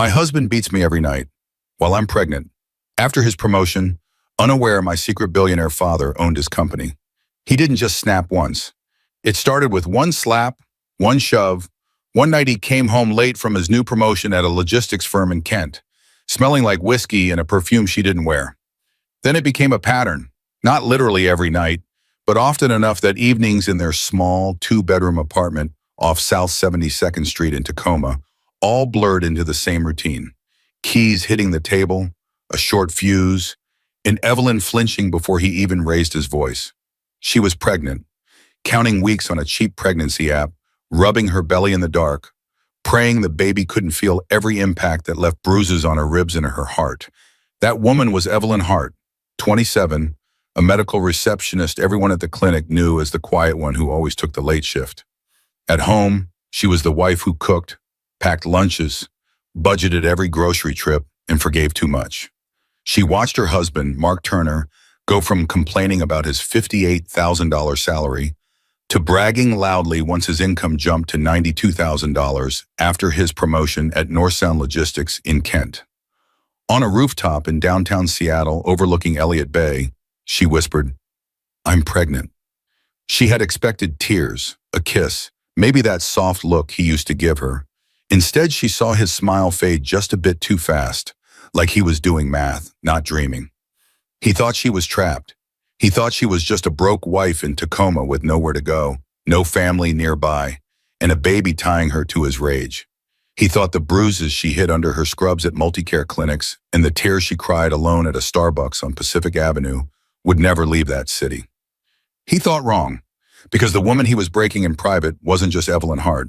My husband beats me every night while I'm pregnant. After his promotion, unaware my secret billionaire father owned his company. He didn't just snap once. It started with one slap, one shove. One night he came home late from his new promotion at a logistics firm in Kent, smelling like whiskey and a perfume she didn't wear. Then it became a pattern, not literally every night, but often enough that evenings in their small two-bedroom apartment off South 72nd Street in Tacoma all blurred into the same routine. Keys hitting the table, a short fuse, and Evelyn flinching before he even raised his voice. She was pregnant, counting weeks on a cheap pregnancy app, rubbing her belly in the dark, praying the baby couldn't feel every impact that left bruises on her ribs and her heart. That woman was Evelyn Hart, 27, a medical receptionist everyone at the clinic knew as the quiet one who always took the late shift. At home, she was the wife who cooked, packed lunches, budgeted every grocery trip, and forgave too much. She watched her husband, Mark Turner, go from complaining about his $58,000 salary to bragging loudly once his income jumped to $92,000 after his promotion at North Sound Logistics in Kent. On a rooftop in downtown Seattle overlooking Elliott Bay, she whispered, "I'm pregnant." She had expected tears, a kiss, maybe that soft look he used to give her. Instead, she saw his smile fade just a bit too fast, like he was doing math, not dreaming. He thought she was trapped. He thought she was just a broke wife in Tacoma with nowhere to go, no family nearby, and a baby tying her to his rage. He thought the bruises she hid under her scrubs at multi-care clinics and the tears she cried alone at a Starbucks on Pacific Avenue would never leave that city. He thought wrong, because the woman he was breaking in private wasn't just Evelyn Hart.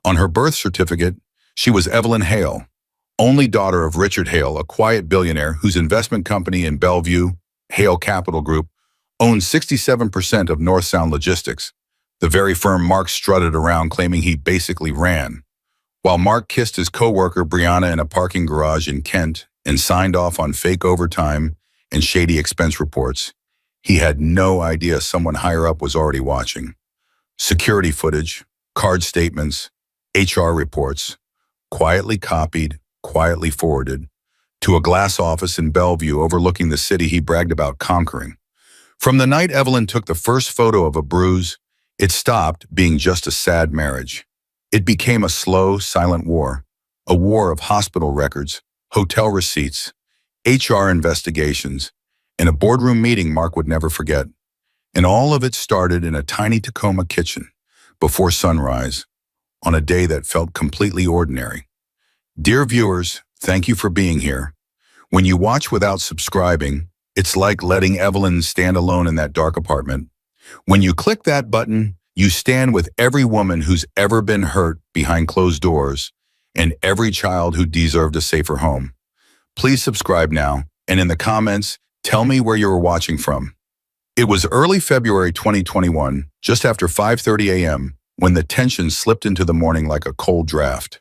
On her birth certificate, she was Evelyn Hale, only daughter of Richard Hale, a quiet billionaire whose investment company in Bellevue, Hale Capital Group, owned 67% of North Sound Logistics, the very firm Mark strutted around claiming he basically ran. While Mark kissed his coworker Brianna in a parking garage in Kent and signed off on fake overtime and shady expense reports, he had no idea someone higher up was already watching. Security footage, card statements, HR reports, quietly copied, quietly forwarded, to a glass office in Bellevue overlooking the city he bragged about conquering. From the night Evelyn took the first photo of a bruise, it stopped being just a sad marriage. It became a slow, silent war, a war of hospital records, hotel receipts, HR investigations, and a boardroom meeting Mark would never forget. And all of it started in a tiny Tacoma kitchen, before sunrise, on a day that felt completely ordinary. Dear viewers, thank you for being here. When you watch without subscribing, it's like letting Evelyn stand alone in that dark apartment. When you click that button, you stand with every woman who's ever been hurt behind closed doors and every child who deserved a safer home. Please subscribe now, and in the comments, tell me where you were watching from. It was early February 2021, just after 5:30 a.m., when the tension slipped into the morning like a cold draft.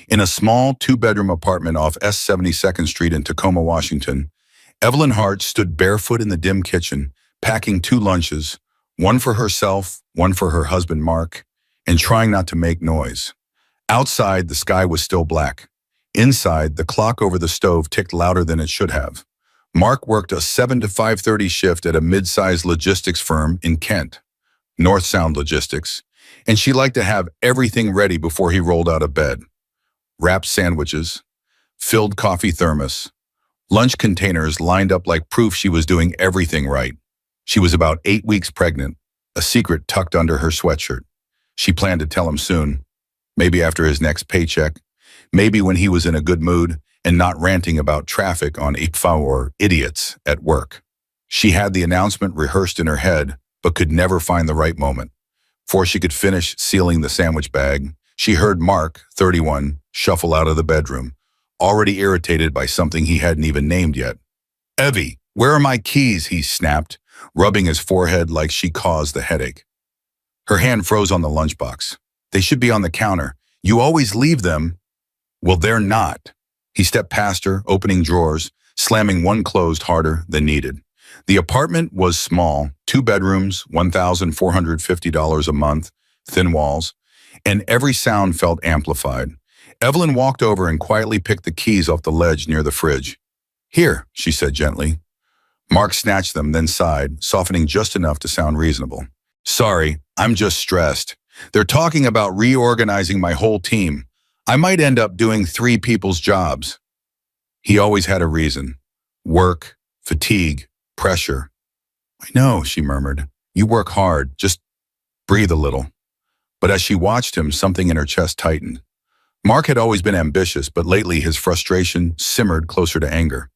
In a small two-bedroom apartment off S 72nd Street in Tacoma, Washington, Evelyn Hart stood barefoot in the dim kitchen, packing 2 lunches, one for herself, one for her husband Mark, and trying not to make noise. Outside, the sky was still black. Inside, the clock over the stove ticked louder than it should have. Mark worked a 7 to 5:30 shift at a mid-sized logistics firm in Kent, North Sound Logistics, and she liked to have everything ready before he rolled out of bed. Wrapped sandwiches, filled coffee thermos, lunch containers lined up like proof she was doing everything right. She was about 8 weeks pregnant, a secret tucked under her sweatshirt. She planned to tell him soon, maybe after his next paycheck, maybe when he was in a good mood and not ranting about traffic on IPFA or idiots at work. She had the announcement rehearsed in her head, but could never find the right moment. Before she could finish sealing the sandwich bag, she heard Mark, 31, shuffle out of the bedroom, already irritated by something he hadn't even named yet. "Evie, where are my keys?" he snapped, rubbing his forehead like she caused the headache. Her hand froze on the lunchbox. "They should be on the counter. You always leave them." "Well, they're not." He stepped past her, opening drawers, slamming one closed harder than needed. The apartment was small, 2 bedrooms, $1,450 a month, thin walls, and every sound felt amplified. Evelyn walked over and quietly picked the keys off the ledge near the fridge. "Here," she said gently. Mark snatched them, then sighed, softening just enough to sound reasonable. "Sorry, I'm just stressed. They're talking about reorganizing my whole team. I might end up doing 3 people's jobs." He always had a reason. Work, fatigue, pressure. "I know," she murmured. "You work hard. Just breathe a little." But as she watched him, something in her chest tightened. Mark had always been ambitious, but lately his frustration simmered closer to anger.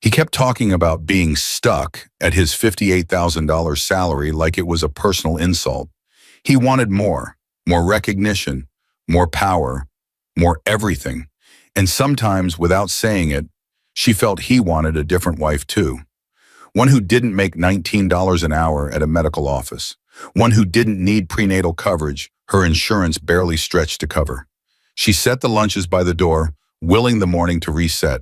He kept talking about being stuck at his $58,000 salary like it was a personal insult. He wanted more recognition, more power, more everything. And sometimes, without saying it, she felt he wanted a different wife too. One who didn't make $19 an hour at a medical office. One who didn't need prenatal coverage her insurance barely stretched to cover. She set the lunches by the door, willing the morning to reset.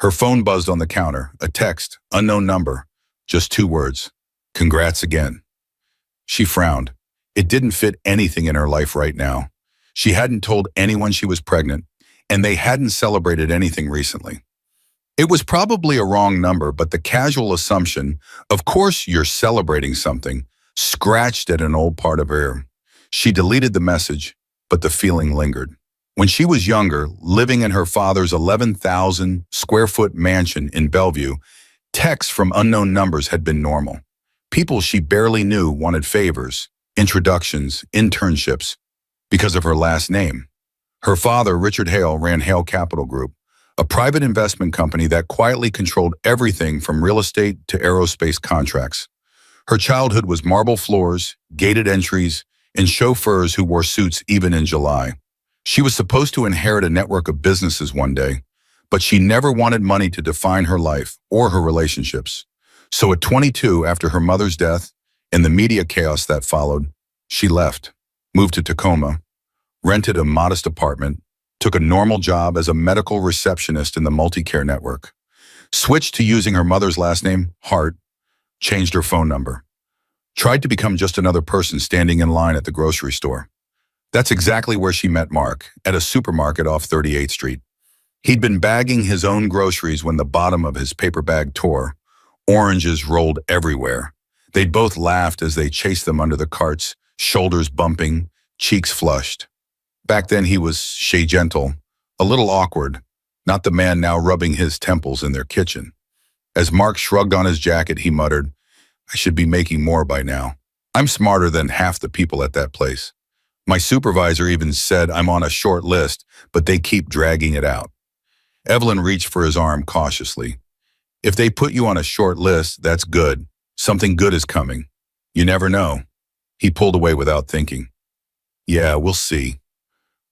Her phone buzzed on the counter, a text, unknown number, just 2 words, "Congrats again." She frowned. It didn't fit anything in her life right now. She hadn't told anyone she was pregnant, and they hadn't celebrated anything recently. It was probably a wrong number, but the casual assumption, "Of course you're celebrating something," scratched at an old part of her. She deleted the message, but the feeling lingered. When she was younger, living in her father's 11,000 square foot mansion in Bellevue, texts from unknown numbers had been normal. People she barely knew wanted favors, introductions, internships, because of her last name. Her father, Richard Hale, ran Hale Capital Group, a private investment company that quietly controlled everything from real estate to aerospace contracts. Her childhood was marble floors, gated entries, and chauffeurs who wore suits even in July. She was supposed to inherit a network of businesses one day, but she never wanted money to define her life or her relationships. So at 22, after her mother's death and the media chaos that followed, she left, moved to Tacoma, rented a modest apartment, took a normal job as a medical receptionist in the multi-care network, switched to using her mother's last name, Hart, changed her phone number, tried to become just another person standing in line at the grocery store. That's exactly where she met Mark, at a supermarket off 38th Street. He'd been bagging his own groceries when the bottom of his paper bag tore. Oranges rolled everywhere. They'd both laughed as they chased them under the carts, shoulders bumping, cheeks flushed. Back then he was gentle, a little awkward, not the man now rubbing his temples in their kitchen. As Mark shrugged on his jacket, he muttered, "I should be making more by now. I'm smarter than half the people at that place. My supervisor even said I'm on a short list, but they keep dragging it out." Evelyn reached for his arm cautiously. "If they put you on a short list, that's good. Something good is coming. You never know." He pulled away without thinking. "Yeah, we'll see."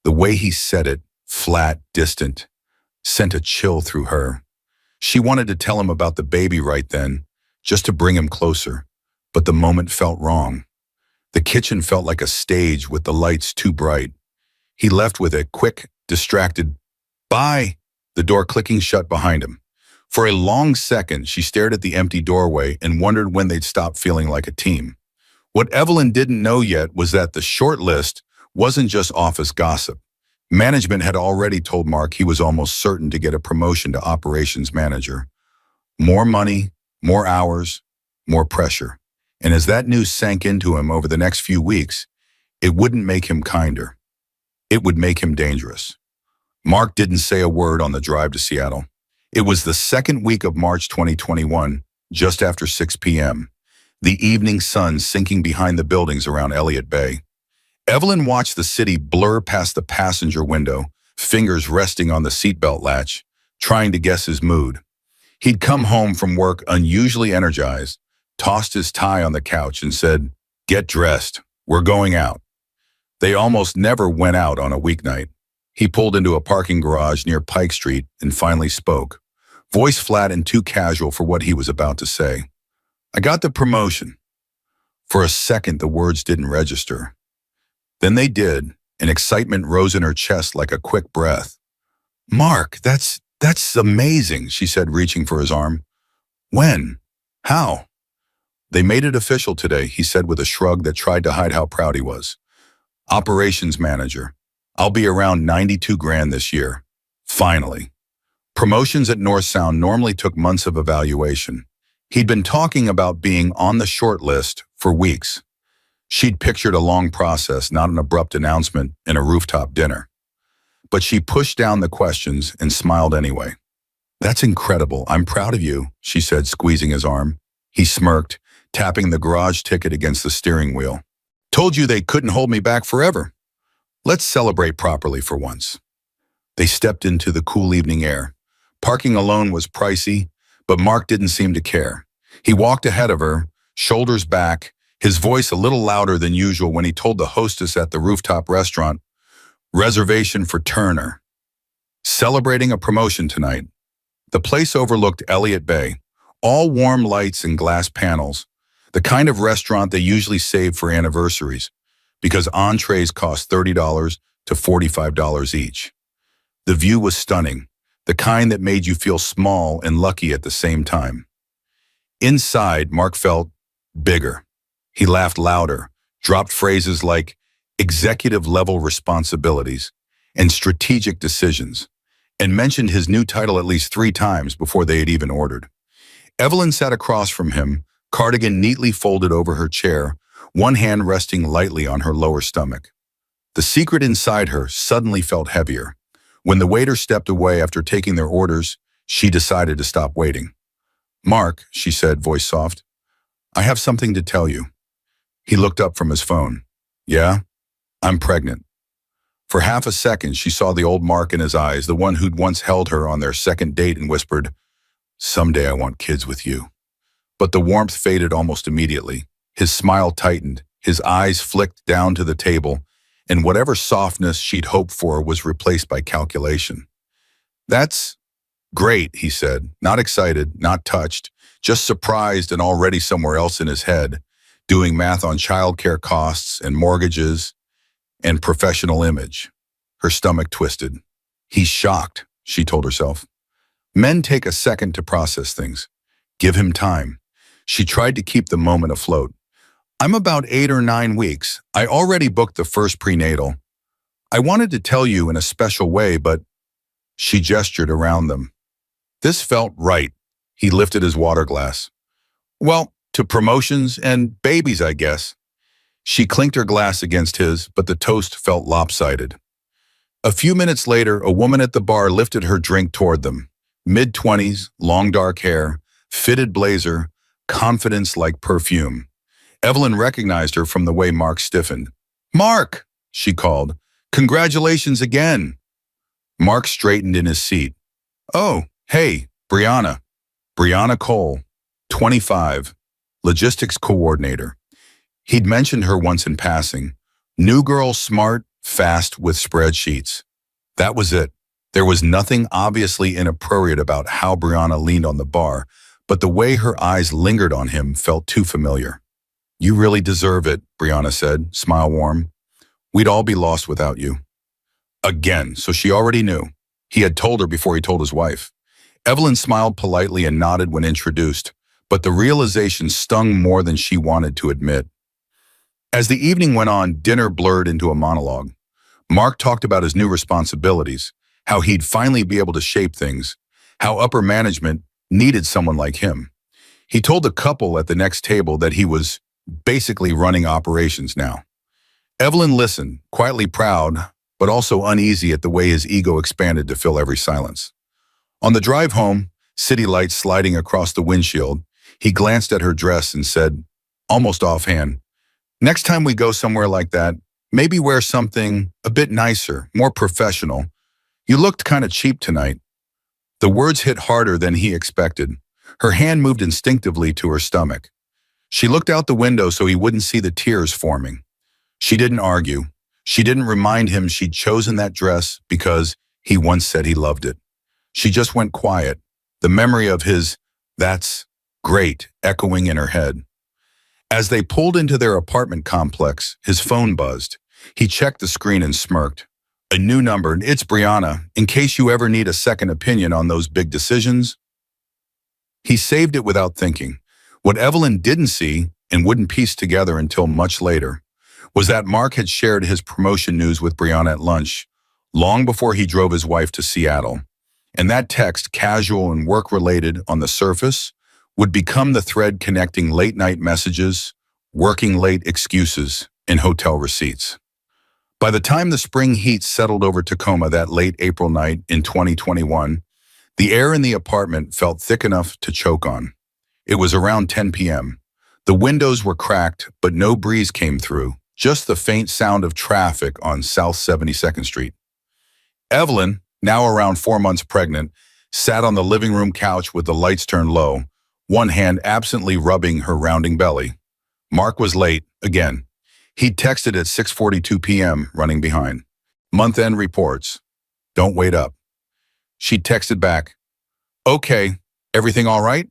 The way he said it, flat, distant, sent a chill through her. She wanted to tell him about the baby right then, just to bring him closer, but the moment felt wrong. The kitchen felt like a stage with the lights too bright. He left with a quick, distracted, "Bye," the door clicking shut behind him. For a long second, she stared at the empty doorway and wondered when they'd stop feeling like a team. What Evelyn didn't know yet was that the short list wasn't just office gossip. Management had already told Mark he was almost certain to get a promotion to operations manager. More money, more hours, more pressure. And as that news sank into him over the next few weeks, it wouldn't make him kinder. It would make him dangerous. Mark didn't say a word on the drive to Seattle. It was the second week of March 2021, just after 6 p.m., the evening sun sinking behind the buildings around Elliott Bay. Evelyn watched the city blur past the passenger window, fingers resting on the seatbelt latch, trying to guess his mood. He'd come home from work unusually energized, tossed his tie on the couch and said, "Get dressed, we're going out." They almost never went out on a weeknight. He pulled into a parking garage near Pike Street and finally spoke, voice flat and too casual for what he was about to say. "I got the promotion." For a second, the words didn't register. Then they did, and excitement rose in her chest like a quick breath. "Mark, that's amazing," she said, reaching for his arm. "When? How?" "They made it official today," he said with a shrug that tried to hide how proud he was. "Operations manager. I'll be around 92 grand this year. Finally. Promotions at North Sound normally took months of evaluation. He'd been talking about being on the short list for weeks. She'd pictured a long process, not an abrupt announcement in a rooftop dinner. But she pushed down the questions and smiled anyway. That's incredible. I'm proud of you, she said, squeezing his arm. He smirked, tapping the garage ticket against the steering wheel. Told you they couldn't hold me back forever. Let's celebrate properly for once. They stepped into the cool evening air. Parking alone was pricey, but Mark didn't seem to care. He walked ahead of her, shoulders back, his voice a little louder than usual when he told the hostess at the rooftop restaurant, reservation for Turner. Celebrating a promotion tonight. The place overlooked Elliott Bay, all warm lights and glass panels, the kind of restaurant they usually save for anniversaries, because entrees cost $30 to $45 each. The view was stunning, the kind that made you feel small and lucky at the same time. Inside, Mark felt bigger. He laughed louder, dropped phrases like executive-level responsibilities and strategic decisions, and mentioned his new title at least 3 times before they had even ordered. Evelyn sat across from him, cardigan neatly folded over her chair, one hand resting lightly on her lower stomach. The secret inside her suddenly felt heavier. When the waiter stepped away after taking their orders, she decided to stop waiting. Mark, she said, voice soft, I have something to tell you. He looked up from his phone. Yeah? I'm pregnant. For half a second, she saw the old Mark in his eyes, the one who'd once held her on their second date, and whispered, someday I want kids with you. But the warmth faded almost immediately. His smile tightened, his eyes flicked down to the table, and whatever softness she'd hoped for was replaced by calculation. That's great, he said, not excited, not touched, just surprised and already somewhere else in his head, doing math on childcare costs and mortgages and professional image. Her stomach twisted. He's shocked, she told herself. Men take a second to process things. Give him time. She tried to keep the moment afloat. I'm about 8 or 9 weeks. I already booked the first prenatal. I wanted to tell you in a special way, but she gestured around them. This felt right. He lifted his water glass. Well, to promotions and babies, I guess. She clinked her glass against his, but the toast felt lopsided. A few minutes later, a woman at the bar lifted her drink toward them. Mid-20s, long dark hair, fitted blazer, confidence like perfume. Evelyn recognized her from the way Mark stiffened. Mark, she called. Congratulations again. Mark straightened in his seat. Oh, hey, Brianna. Brianna Cole, 25, logistics coordinator. He'd mentioned her once in passing. New girl, smart, fast with spreadsheets. That was it. There was nothing obviously inappropriate about how Brianna leaned on the bar, but the way her eyes lingered on him felt too familiar. You really deserve it, Brianna said, smile warm. We'd all be lost without you. Again, so she already knew. He had told her before he told his wife. Evelyn smiled politely and nodded when introduced, but the realization stung more than she wanted to admit. As the evening went on, dinner blurred into a monologue. Mark talked about his new responsibilities, how he'd finally be able to shape things, how upper management needed someone like him. He told the couple at the next table that he was basically running operations now. Evelyn listened, quietly proud, but also uneasy at the way his ego expanded to fill every silence. On the drive home, city lights sliding across the windshield, he glanced at her dress and said, almost offhand, next time we go somewhere like that, maybe wear something a bit nicer, more professional. You looked kind of cheap tonight. The words hit harder than he expected. Her hand moved instinctively to her stomach. She looked out the window so he wouldn't see the tears forming. She didn't argue. She didn't remind him she'd chosen that dress because he once said he loved it. She just went quiet, the memory of his, that's great, echoing in her head. As they pulled into their apartment complex, his phone buzzed. He checked the screen and smirked. A new number, it's Brianna, in case you ever need a second opinion on those big decisions. He saved it without thinking. What Evelyn didn't see, and wouldn't piece together until much later, was that Mark had shared his promotion news with Brianna at lunch, long before he drove his wife to Seattle. And that text, casual and work-related on the surface, would become the thread connecting late-night messages, working late excuses, and hotel receipts. By the time the spring heat settled over Tacoma that late April night in 2021, the air in the apartment felt thick enough to choke on. It was around 10 p.m. The windows were cracked, but no breeze came through, just the faint sound of traffic on South 72nd Street. Evelyn, now around 4 months pregnant, sat on the living room couch with the lights turned low, one hand absently rubbing her rounding belly. Mark was late, again. He'd texted at 6:42 p.m., running behind. Month-end reports. Don't wait up. She texted back, "Okay, everything all right?"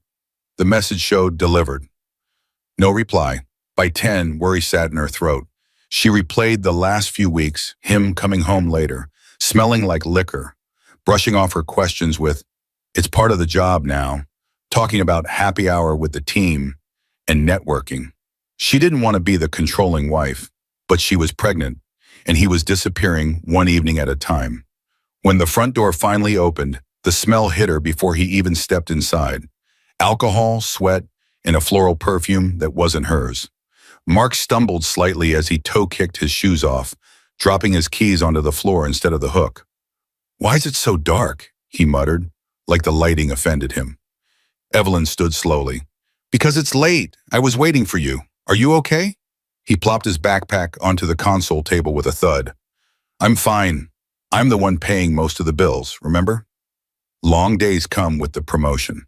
The message showed delivered. No reply. By 10, worry sat in her throat. She replayed the last few weeks, him coming home later, smelling like liquor, brushing off her questions with, "It's part of the job now," talking about happy hour with the team and networking. She didn't want to be the controlling wife, but she was pregnant, and he was disappearing one evening at a time. When the front door finally opened, the smell hit her before he even stepped inside. Alcohol, sweat, and a floral perfume that wasn't hers. Mark stumbled slightly as he toe-kicked his shoes off, dropping his keys onto the floor instead of the hook. "Why is it so dark?" he muttered, like the lighting offended him. Evelyn stood slowly. "Because it's late. I was waiting for you. Are you okay?" He plopped his backpack onto the console table with a thud. "I'm fine. I'm the one paying most of the bills, remember?" Long days come with the promotion.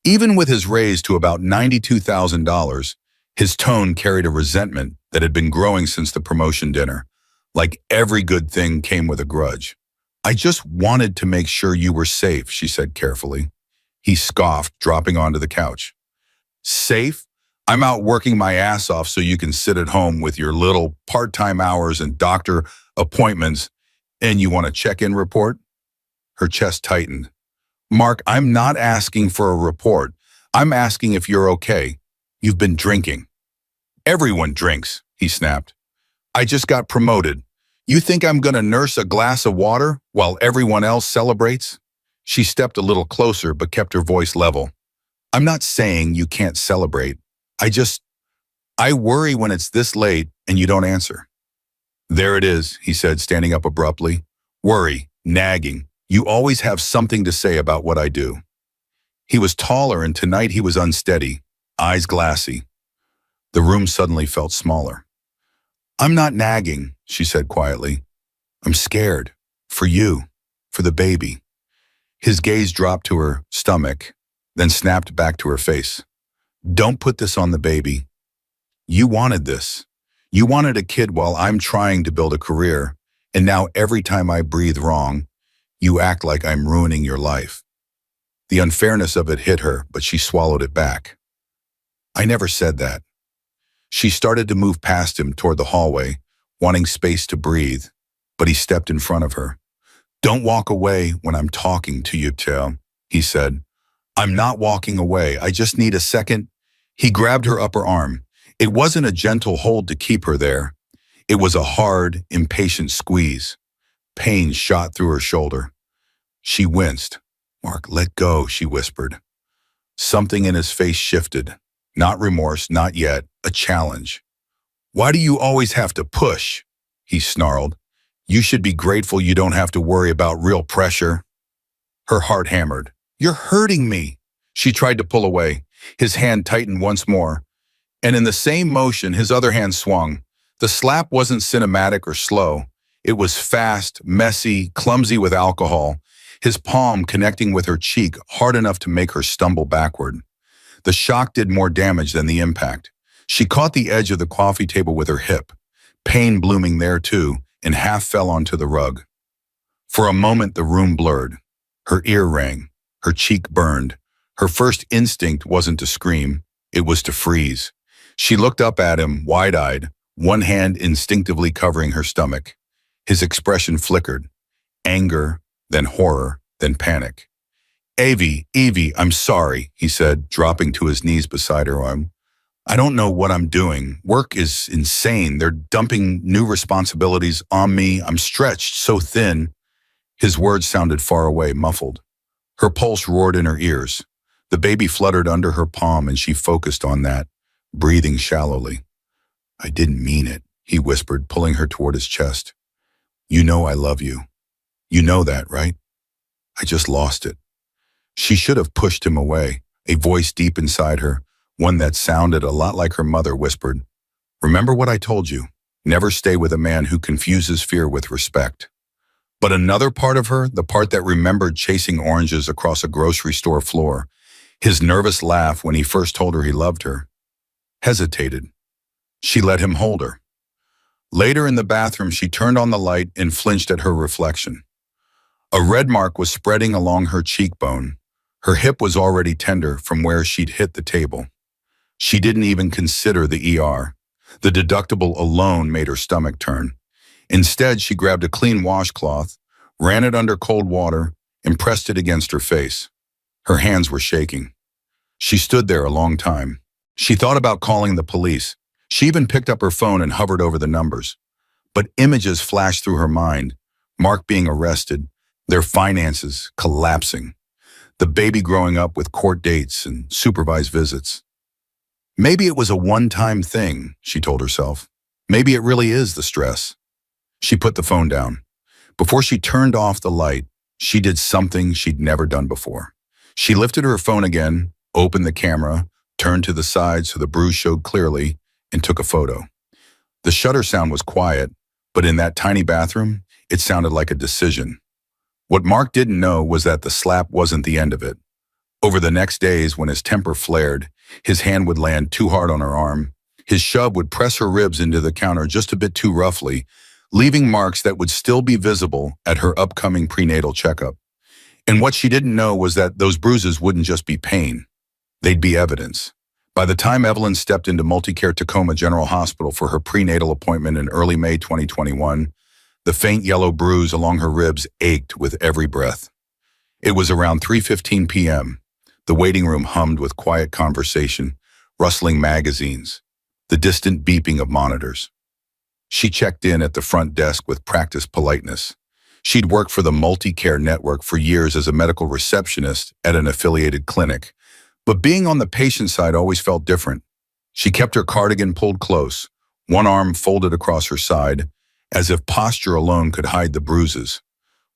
Even with his raise to about $92,000, his tone carried a resentment that had been growing since the promotion dinner, like every good thing came with a grudge. "I just wanted to make sure you were safe," she said carefully. He scoffed, dropping onto the couch. "Safe? I'm out working my ass off so you can sit at home with your little part-time hours and doctor appointments, and you want a check-in report?" Her chest tightened. "Mark, I'm not asking for a report. I'm asking if you're okay. You've been drinking." "Everyone drinks," he snapped. "I just got promoted. You think I'm gonna nurse a glass of water while everyone else celebrates?" She stepped a little closer but kept her voice level. "I'm not saying you can't celebrate. I worry when it's this late and you don't answer." "There it is," he said, standing up abruptly. "Worry, nagging. You always have something to say about what I do." He was taller, and tonight he was unsteady, eyes glassy. The room suddenly felt smaller. "I'm not nagging," she said quietly. "I'm scared. For you. For the baby." His gaze dropped to her stomach, then snapped back to her face. "Don't put this on the baby. You wanted this. You wanted a kid while I'm trying to build a career, and now every time I breathe wrong, you act like I'm ruining your life." The unfairness of it hit her, but she swallowed it back. "I never said that." She started to move past him toward the hallway, wanting space to breathe, but he stepped in front of her. "Don't walk away when I'm talking to you, Teo," he said. "I'm not walking away. I just need a second." He grabbed her upper arm. It wasn't a gentle hold to keep her there. It was a hard, impatient squeeze. Pain shot through her shoulder. She winced. "Mark, let go," she whispered. Something in his face shifted. Not remorse, not yet, a challenge. "Why do you always have to push?" he snarled. "You should be grateful you don't have to worry about real pressure." Her heart hammered. "You're hurting me." She tried to pull away. His hand tightened once more, and in the same motion, his other hand swung. The slap wasn't cinematic or slow. It was fast, messy, clumsy with alcohol, his palm connecting with her cheek hard enough to make her stumble backward. The shock did more damage than the impact. She caught the edge of the coffee table with her hip, pain blooming there too, and half fell onto the rug. For a moment, the room blurred. Her ear rang. Her cheek burned. Her first instinct wasn't to scream. It was to freeze. She looked up at him, wide-eyed, one hand instinctively covering her stomach. His expression flickered. Anger, then horror, then panic. Evie, I'm sorry," he said, dropping to his knees beside her arm. I don't know what I'm doing. Work is insane. They're dumping new responsibilities on me. I'm stretched so thin. His words sounded far away, muffled. Her pulse roared in her ears. The baby fluttered under her palm and she focused on that, breathing shallowly. I didn't mean it, he whispered, pulling her toward his chest. You know I love you. You know that, right? I just lost it. She should have pushed him away. A voice deep inside her, one that sounded a lot like her mother, whispered, remember what I told you. Never stay with a man who confuses fear with respect. But another part of her, the part that remembered chasing oranges across a grocery store floor, his nervous laugh when he first told her he loved her, hesitated. She let him hold her. Later in the bathroom, she turned on the light and flinched at her reflection. A red mark was spreading along her cheekbone. Her hip was already tender from where she'd hit the table. She didn't even consider the ER. The deductible alone made her stomach turn. Instead, she grabbed a clean washcloth, ran it under cold water, and pressed it against her face. Her hands were shaking. She stood there a long time. She thought about calling the police. She even picked up her phone and hovered over the numbers. But images flashed through her mind. Mark being arrested, their finances collapsing, the baby growing up with court dates and supervised visits. Maybe it was a one-time thing, she told herself. Maybe it really is the stress. She put the phone down. Before she turned off the light, she did something she'd never done before. She lifted her phone again, opened the camera, turned to the side so the bruise showed clearly, and took a photo. The shutter sound was quiet, but in that tiny bathroom, it sounded like a decision. What Mark didn't know was that the slap wasn't the end of it. Over the next days, when his temper flared, his hand would land too hard on her arm. His shove would press her ribs into the counter just a bit too roughly, leaving marks that would still be visible at her upcoming prenatal checkup. And what she didn't know was that those bruises wouldn't just be pain. They'd be evidence. By the time Evelyn stepped into Multicare Tacoma General Hospital for her prenatal appointment in early May 2021, the faint yellow bruise along her ribs ached with every breath. It was around 3:15 p.m. The waiting room hummed with quiet conversation, rustling magazines, the distant beeping of monitors. She checked in at the front desk with practiced politeness. She'd worked for the Multicare network for years as a medical receptionist at an affiliated clinic, but being on the patient side always felt different. She kept her cardigan pulled close, one arm folded across her side, as if posture alone could hide the bruises.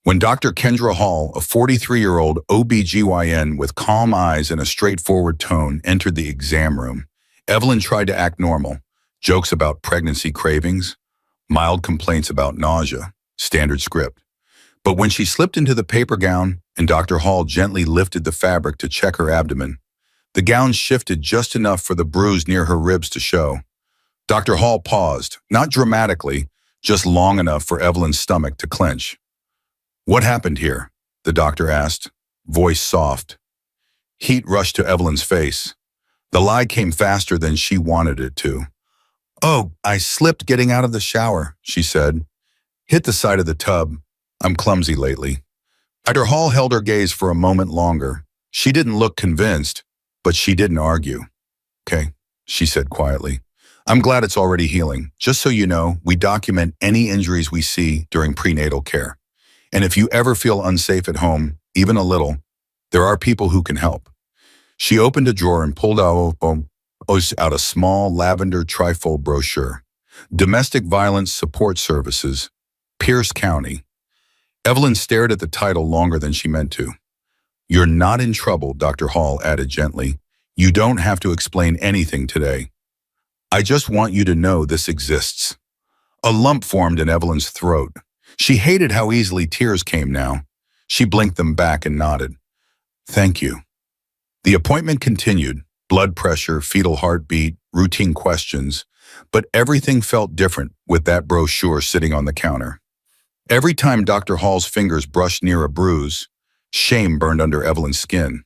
When Dr. Kendra Hall, a 43-year-old OB/GYN with calm eyes and a straightforward tone, entered the exam room, Evelyn tried to act normal. Jokes about pregnancy cravings, mild complaints about nausea, standard script. But when she slipped into the paper gown and Dr. Hall gently lifted the fabric to check her abdomen, the gown shifted just enough for the bruise near her ribs to show. Dr. Hall paused, not dramatically, just long enough for Evelyn's stomach to clench. What happened here? The doctor asked, voice soft. Heat rushed to Evelyn's face. The lie came faster than she wanted it to. Oh, I slipped getting out of the shower, she said. Hit the side of the tub. I'm clumsy lately. Dr. Hall held her gaze for a moment longer. She didn't look convinced, but she didn't argue. Okay, she said quietly. I'm glad it's already healing. Just so you know, we document any injuries we see during prenatal care. And if you ever feel unsafe at home, even a little, there are people who can help. She opened a drawer and pulled out a small lavender trifold brochure. Domestic Violence Support Services, Pierce County. Evelyn stared at the title longer than she meant to. You're not in trouble, Dr. Hall added gently. You don't have to explain anything today. I just want you to know this exists. A lump formed in Evelyn's throat. She hated how easily tears came now. She blinked them back and nodded. Thank you. The appointment continued. Blood pressure, fetal heartbeat, routine questions. But everything felt different with that brochure sitting on the counter. Every time Dr. Hall's fingers brushed near a bruise, shame burned under Evelyn's skin.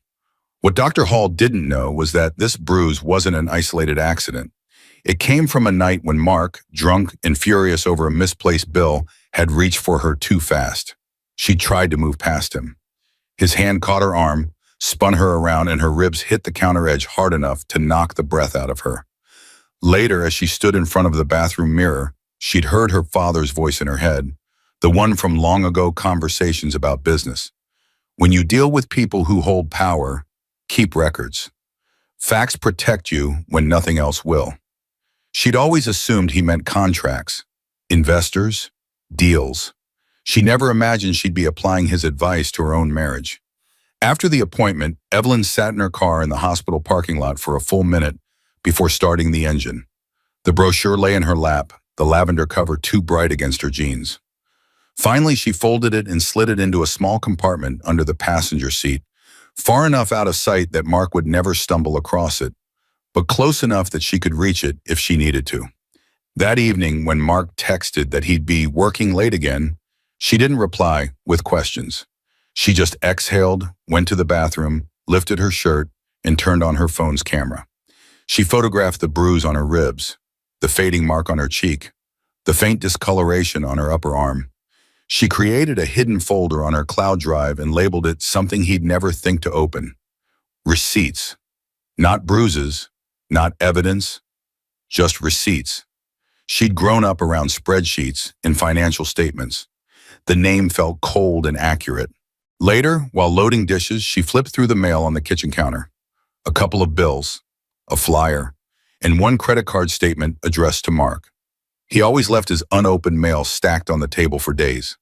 What Dr. Hall didn't know was that this bruise wasn't an isolated accident. It came from a night when Mark, drunk and furious over a misplaced bill, had reached for her too fast. She tried to move past him. His hand caught her arm, spun her around, and her ribs hit the counter edge hard enough to knock the breath out of her. Later, as she stood in front of the bathroom mirror, she'd heard her father's voice in her head, the one from long ago conversations about business. When you deal with people who hold power, keep records. Facts protect you when nothing else will. She'd always assumed he meant contracts, investors, deals. She never imagined she'd be applying his advice to her own marriage. After the appointment, Evelyn sat in her car in the hospital parking lot for a full minute before starting the engine. The brochure lay in her lap, the lavender cover too bright against her jeans. Finally, she folded it and slid it into a small compartment under the passenger seat, far enough out of sight that Mark would never stumble across it, but close enough that she could reach it if she needed to. That evening, when Mark texted that he'd be working late again, she didn't reply with questions. She just exhaled, went to the bathroom, lifted her shirt, and turned on her phone's camera. She photographed the bruise on her ribs, the fading mark on her cheek, the faint discoloration on her upper arm. She created a hidden folder on her cloud drive and labeled it something he'd never think to open. Receipts. Not bruises, not evidence, just receipts. She'd grown up around spreadsheets and financial statements. The name felt cold and accurate. Later, while loading dishes, she flipped through the mail on the kitchen counter. A couple of bills, a flyer, and one credit card statement addressed to Mark. He always left his unopened mail stacked on the table for days.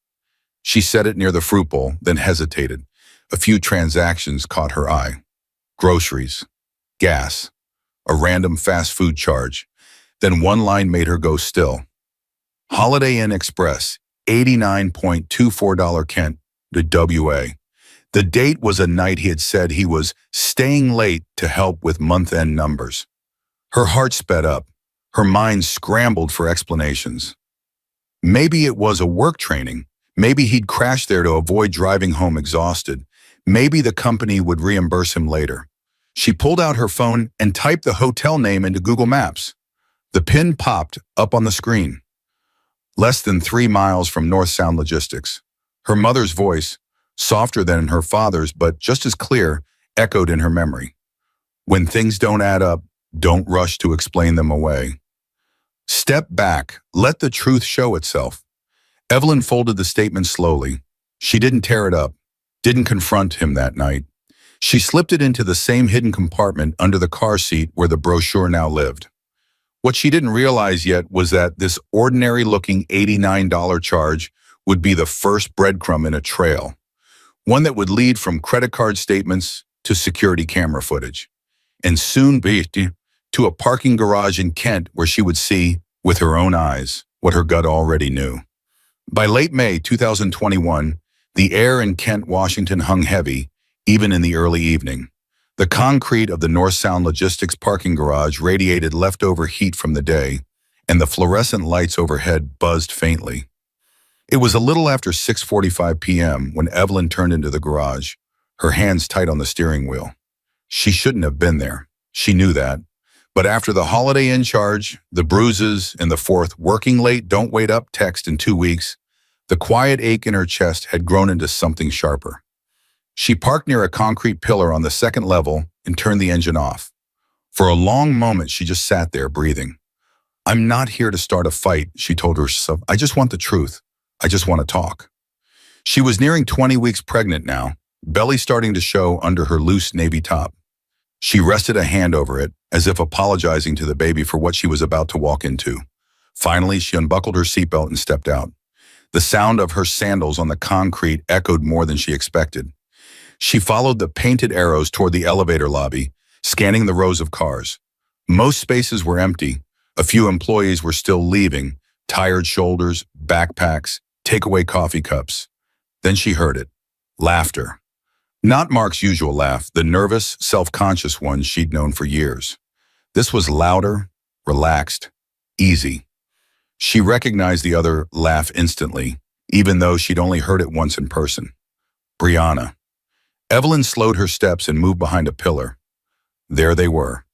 She set it near the fruit bowl, then hesitated. A few transactions caught her eye. Groceries, gas, a random fast food charge. Then one line made her go still. Holiday Inn Express, $89.24 Kent to WA. The date was a night he had said he was staying late to help with month-end numbers. Her heart sped up. Her mind scrambled for explanations. Maybe it was a work training. Maybe he'd crashed there to avoid driving home exhausted. Maybe the company would reimburse him later. She pulled out her phone and typed the hotel name into Google Maps. The pin popped up on the screen. Less than 3 miles from North Sound Logistics. Her mother's voice, softer than her father's but just as clear, echoed in her memory. When things don't add up, don't rush to explain them away. Step back, let the truth show itself. Evelyn folded the statement slowly. She didn't tear it up, didn't confront him that night. She slipped it into the same hidden compartment under the car seat where the brochure now lived. What she didn't realize yet was that this ordinary-looking $89 charge would be the first breadcrumb in a trail, one that would lead from credit card statements to security camera footage, and soon be to a parking garage in Kent where she would see, with her own eyes, what her gut already knew. By late May 2021, the air in Kent, Washington hung heavy, even in the early evening. The concrete of the North Sound Logistics parking garage radiated leftover heat from the day, and the fluorescent lights overhead buzzed faintly. It was a little after 6:45 p.m. when Evelyn turned into the garage, her hands tight on the steering wheel. She shouldn't have been there. She knew that. But after the Holiday Inn charge, the bruises, and the fourth working late, don't wait up text in 2 weeks, the quiet ache in her chest had grown into something sharper. She parked near a concrete pillar on the second level and turned the engine off. For a long moment, she just sat there, breathing. I'm not here to start a fight, she told herself. I just want the truth. I just want to talk. She was nearing 20 weeks pregnant now, belly starting to show under her loose navy top. She rested a hand over it, as if apologizing to the baby for what she was about to walk into. Finally, she unbuckled her seatbelt and stepped out. The sound of her sandals on the concrete echoed more than she expected. She followed the painted arrows toward the elevator lobby, scanning the rows of cars. Most spaces were empty. A few employees were still leaving, tired shoulders, backpacks, takeaway coffee cups. Then she heard it. Laughter. Not Mark's usual laugh, the nervous, self-conscious one she'd known for years. This was louder, relaxed, easy. She recognized the other laugh instantly, even though she'd only heard it once in person. Brianna. Evelyn slowed her steps and moved behind a pillar. There they were.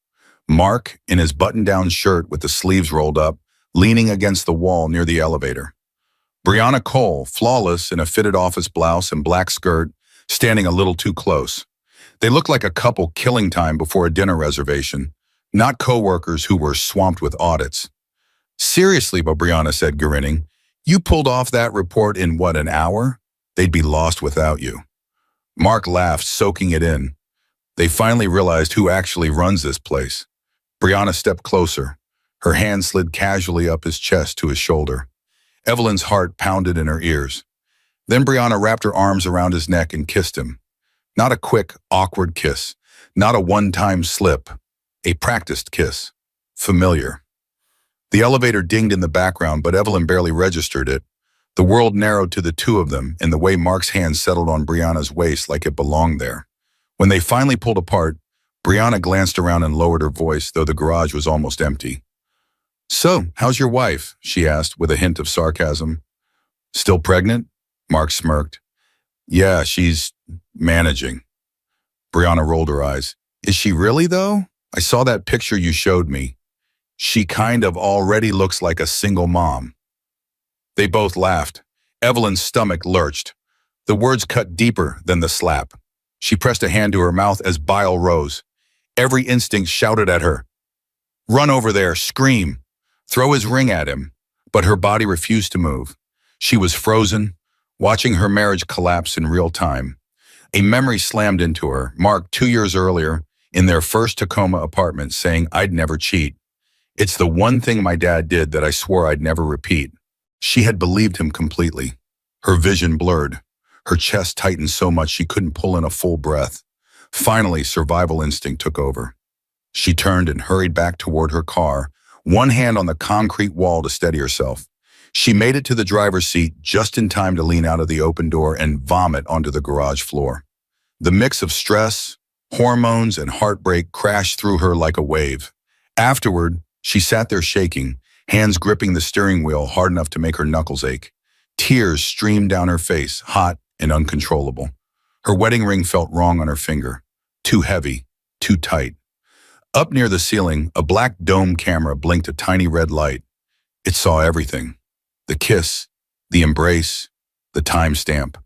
Mark, in his button-down shirt with the sleeves rolled up, leaning against the wall near the elevator. Brianna Cole, flawless in a fitted office blouse and black skirt, standing a little too close. They looked like a couple killing time before a dinner reservation. not coworkers who were swamped with audits. Seriously, Brianna said, grinning. You pulled off that report in what, an hour? They'd be lost without you. Mark laughed, soaking it in. They finally realized who actually runs this place. Brianna stepped closer. Her hand slid casually up his chest to his shoulder. Evelyn's heart pounded in her ears. Then Brianna wrapped her arms around his neck and kissed him. Not a quick, awkward kiss. Not a one-time slip. A practiced kiss. Familiar. The elevator dinged in the background, but Evelyn barely registered it. The world narrowed to the two of them, and the way Mark's hand settled on Brianna's waist like it belonged there. When they finally pulled apart, Brianna glanced around and lowered her voice, though the garage was almost empty. So, how's your wife? She asked, with a hint of sarcasm. Still pregnant? Mark smirked. Yeah, she's managing. Brianna rolled her eyes. Is she really, though? I saw that picture you showed me. She kind of already looks like a single mom. They both laughed. Evelyn's stomach lurched. The words cut deeper than the slap. She pressed a hand to her mouth as bile rose. Every instinct shouted at her. Run over there, scream, throw his ring at him. But her body refused to move. She was frozen, watching her marriage collapse in real time. A memory slammed into her, Mark 2 years earlier, in their first Tacoma apartment, saying, I'd never cheat. It's the one thing my dad did that I swore I'd never repeat. She had believed him completely. Her vision blurred. Her chest tightened so much she couldn't pull in a full breath. Finally, survival instinct took over. She turned and hurried back toward her car, one hand on the concrete wall to steady herself. She made it to the driver's seat just in time to lean out of the open door and vomit onto the garage floor. The mix of stress, hormones, and heartbreak crashed through her like a wave. Afterward, she sat there shaking, hands gripping the steering wheel hard enough to make her knuckles ache. Tears streamed down her face, hot and uncontrollable. Her wedding ring felt wrong on her finger. Too heavy, too tight. Up near the ceiling, a black dome camera blinked a tiny red light. It saw everything. The kiss, the embrace, the timestamp.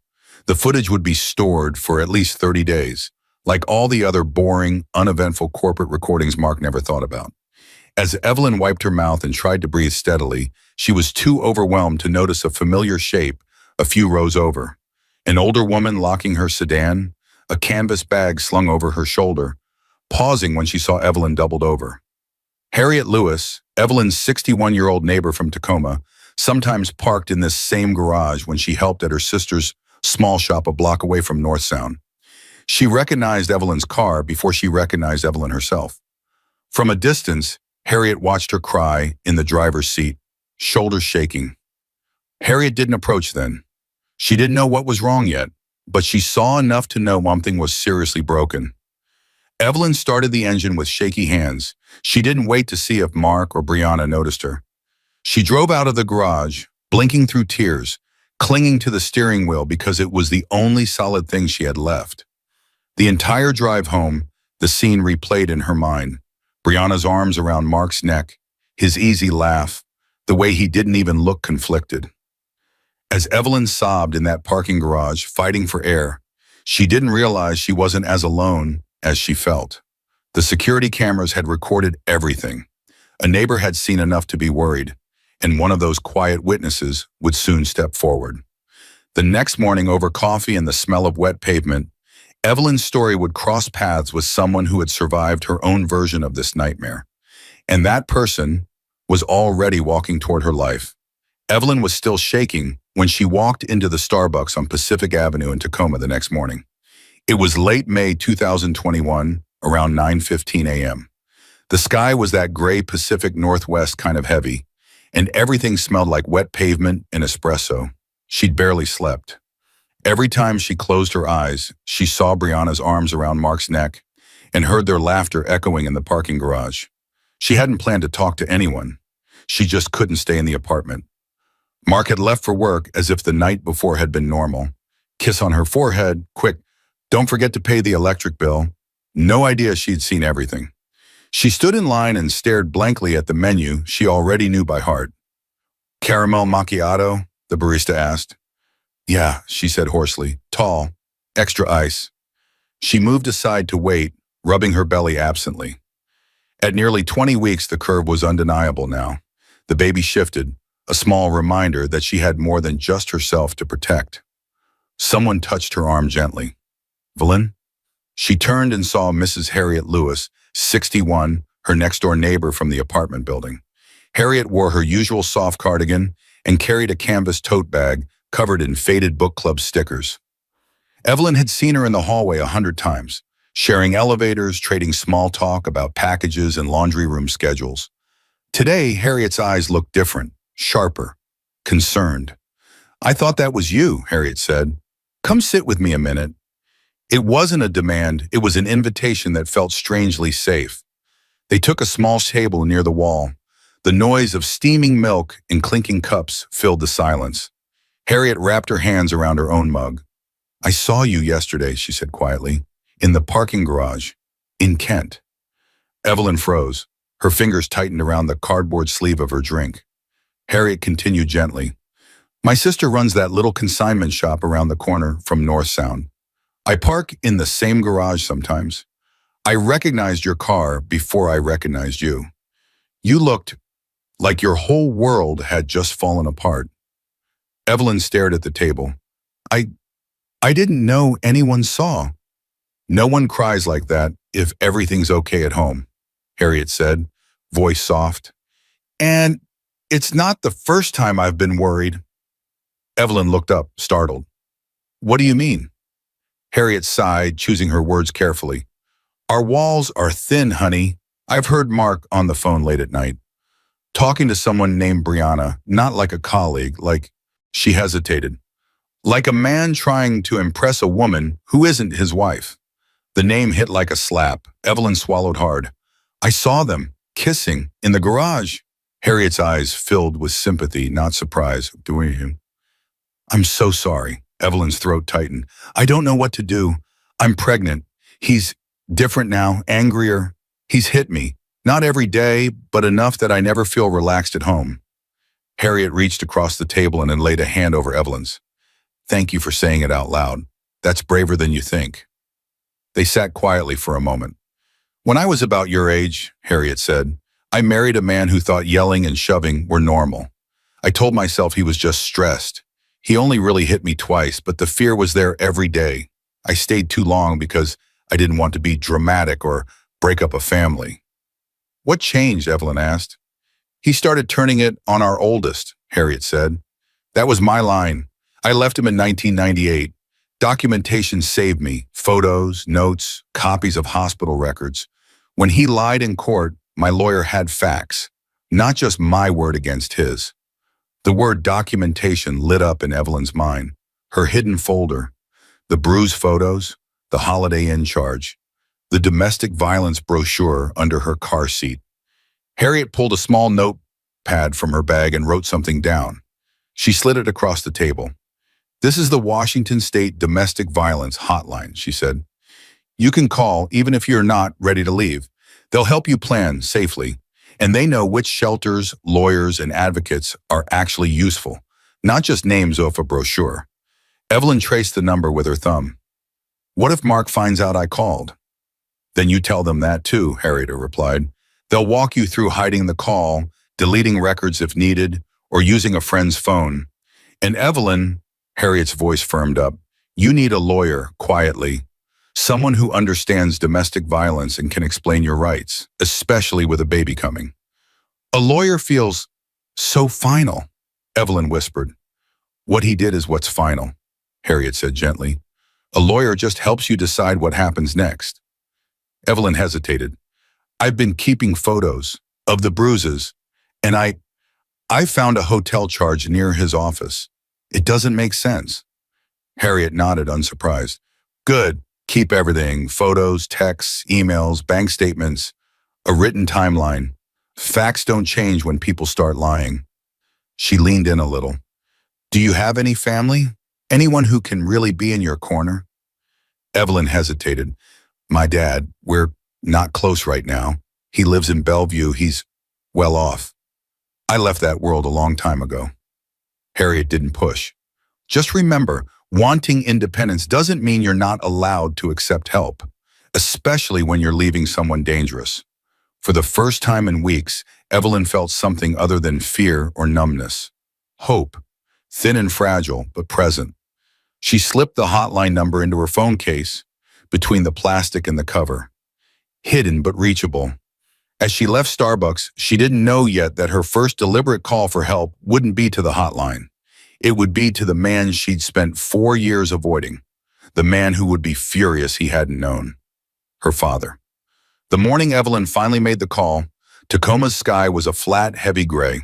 The footage would be stored for at least 30 days, like all the other boring, uneventful corporate recordings Mark never thought about. As Evelyn wiped her mouth and tried to breathe steadily, she was too overwhelmed to notice a familiar shape a few rows over. An older woman locking her sedan, a canvas bag slung over her shoulder, pausing when she saw Evelyn doubled over. Harriet Lewis, Evelyn's 61-year-old neighbor from Tacoma, sometimes parked in this same garage when she helped at her sister's small shop a block away from North Sound. She recognized Evelyn's car before she recognized Evelyn herself. From a distance, Harriet watched her cry in the driver's seat, shoulders shaking. Harriet didn't approach then. She didn't know what was wrong yet, but she saw enough to know something was seriously broken. Evelyn started the engine with shaky hands. She didn't wait to see if Mark or Brianna noticed her. She drove out of the garage, blinking through tears, clinging to the steering wheel because it was the only solid thing she had left. The entire drive home, the scene replayed in her mind. Brianna's arms around Mark's neck, his easy laugh, the way he didn't even look conflicted. As Evelyn sobbed in that parking garage, fighting for air, she didn't realize she wasn't as alone as she felt. The security cameras had recorded everything. A neighbor had seen enough to be worried, and one of those quiet witnesses would soon step forward. The next morning, over coffee and the smell of wet pavement, Evelyn's story would cross paths with someone who had survived her own version of this nightmare. And that person was already walking toward her life. Evelyn was still shaking when she walked into the Starbucks on Pacific Avenue in Tacoma the next morning. It was late May 2021, around 9:15 a.m. The sky was that gray Pacific Northwest kind of heavy, and everything smelled like wet pavement and espresso. She'd barely slept. Every time she closed her eyes, she saw Brianna's arms around Mark's neck and heard their laughter echoing in the parking garage. She hadn't planned to talk to anyone. She just couldn't stay in the apartment. Mark had left for work as if the night before had been normal. Kiss on her forehead, quick, don't forget to pay the electric bill. No idea she'd seen everything. She stood in line and stared blankly at the menu she already knew by heart. Caramel macchiato? The barista asked. Yeah, she said hoarsely, tall, extra ice. She moved aside to wait, rubbing her belly absently. At nearly 20 weeks, the curve was undeniable now. The baby shifted, a small reminder that she had more than just herself to protect. Someone touched her arm gently. Evelyn? She turned and saw Mrs. Harriet Lewis, 61, her next-door neighbor from the apartment building. Harriet wore her usual soft cardigan and carried a canvas tote bag covered in faded book club stickers. Evelyn had seen her in the hallway 100 times, sharing elevators, trading small talk about packages and laundry room schedules. Today, Harriet's eyes looked different, sharper, concerned. "I thought that was you," Harriet said. "Come sit with me a minute." It wasn't a demand, it was an invitation that felt strangely safe. They took a small table near the wall. The noise of steaming milk and clinking cups filled the silence. Harriet wrapped her hands around her own mug. "I saw you yesterday," she said quietly, "in the parking garage, in Kent." Evelyn froze. Her fingers tightened around the cardboard sleeve of her drink. Harriet continued gently. "My sister runs that little consignment shop around the corner from North Sound. I park in the same garage sometimes. I recognized your car before I recognized you. You looked like your whole world had just fallen apart." Evelyn stared at the table. I didn't know anyone saw." "No one cries like that if everything's okay at home," Harriet said, voice soft. "And it's not the first time I've been worried." Evelyn looked up, startled. "What do you mean?" Harriet sighed, choosing her words carefully. "Our walls are thin, honey. I've heard Mark on the phone late at night, talking to someone named Brianna, not like a colleague, like," she hesitated, "like a man trying to impress a woman who isn't his wife." The name hit like a slap. Evelyn swallowed hard. "I saw them, kissing, in the garage." Harriet's eyes filled with sympathy, not surprise. "I'm so sorry." Evelyn's throat tightened. "I don't know what to do. I'm pregnant. He's different now, angrier. He's hit me. Not every day, but enough that I never feel relaxed at home." Harriet reached across the table and then laid a hand over Evelyn's. "Thank you for saying it out loud. That's braver than you think." They sat quietly for a moment. "When I was about your age," Harriet said, "I married a man who thought yelling and shoving were normal. I told myself he was just stressed. He only really hit me twice, but the fear was there every day. I stayed too long because I didn't want to be dramatic or break up a family." "What changed?" Evelyn asked. "He started turning it on our oldest," Harriet said. "That was my line. I left him in 1998. Documentation saved me, photos, notes, copies of hospital records. When he lied in court, my lawyer had facts, not just my word against his." The word documentation lit up in Evelyn's mind. Her hidden folder, the bruise photos, the Holiday Inn charge, the domestic violence brochure under her car seat. Harriet pulled a small notepad from her bag and wrote something down. She slid it across the table. "This is the Washington State Domestic Violence Hotline," she said. "You can call even if you're not ready to leave. They'll help you plan safely. And they know which shelters, lawyers, and advocates are actually useful, not just names off a brochure." Evelyn traced the number with her thumb. "What if Mark finds out I called?" "Then you tell them that too," Harriet replied. "They'll walk you through hiding the call, deleting records if needed, or using a friend's phone. And Evelyn," Harriet's voice firmed up, "you need a lawyer, quietly. Someone who understands domestic violence and can explain your rights, especially with a baby coming." "A lawyer feels so final," Evelyn whispered. "What he did is what's final," Harriet said gently. "A lawyer just helps you decide what happens next." Evelyn hesitated. "I've been keeping photos of the bruises, and I found a hotel charge near his office. It doesn't make sense." Harriet nodded, unsurprised. "Good. Keep everything, photos, texts, emails, bank statements, a written timeline. Facts don't change when people start lying." She leaned in a little. "Do you have any family? Anyone who can really be in your corner?" Evelyn hesitated. "My dad, we're not close right now. He lives in Bellevue. He's well off. I left that world a long time ago." Harriet didn't push. "Just remember, wanting independence doesn't mean you're not allowed to accept help, especially when you're leaving someone dangerous. For the first time in weeks, Evelyn felt something other than fear or numbness. Hope, thin and fragile, but present. She slipped the hotline number into her phone case, between the plastic and the cover. Hidden but reachable. As she left Starbucks, she didn't know yet that her first deliberate call for help wouldn't be to the hotline. It would be to the man she'd spent 4 years avoiding. The man who would be furious he hadn't known. Her father. The morning Evelyn finally made the call, Tacoma's sky was a flat, heavy gray.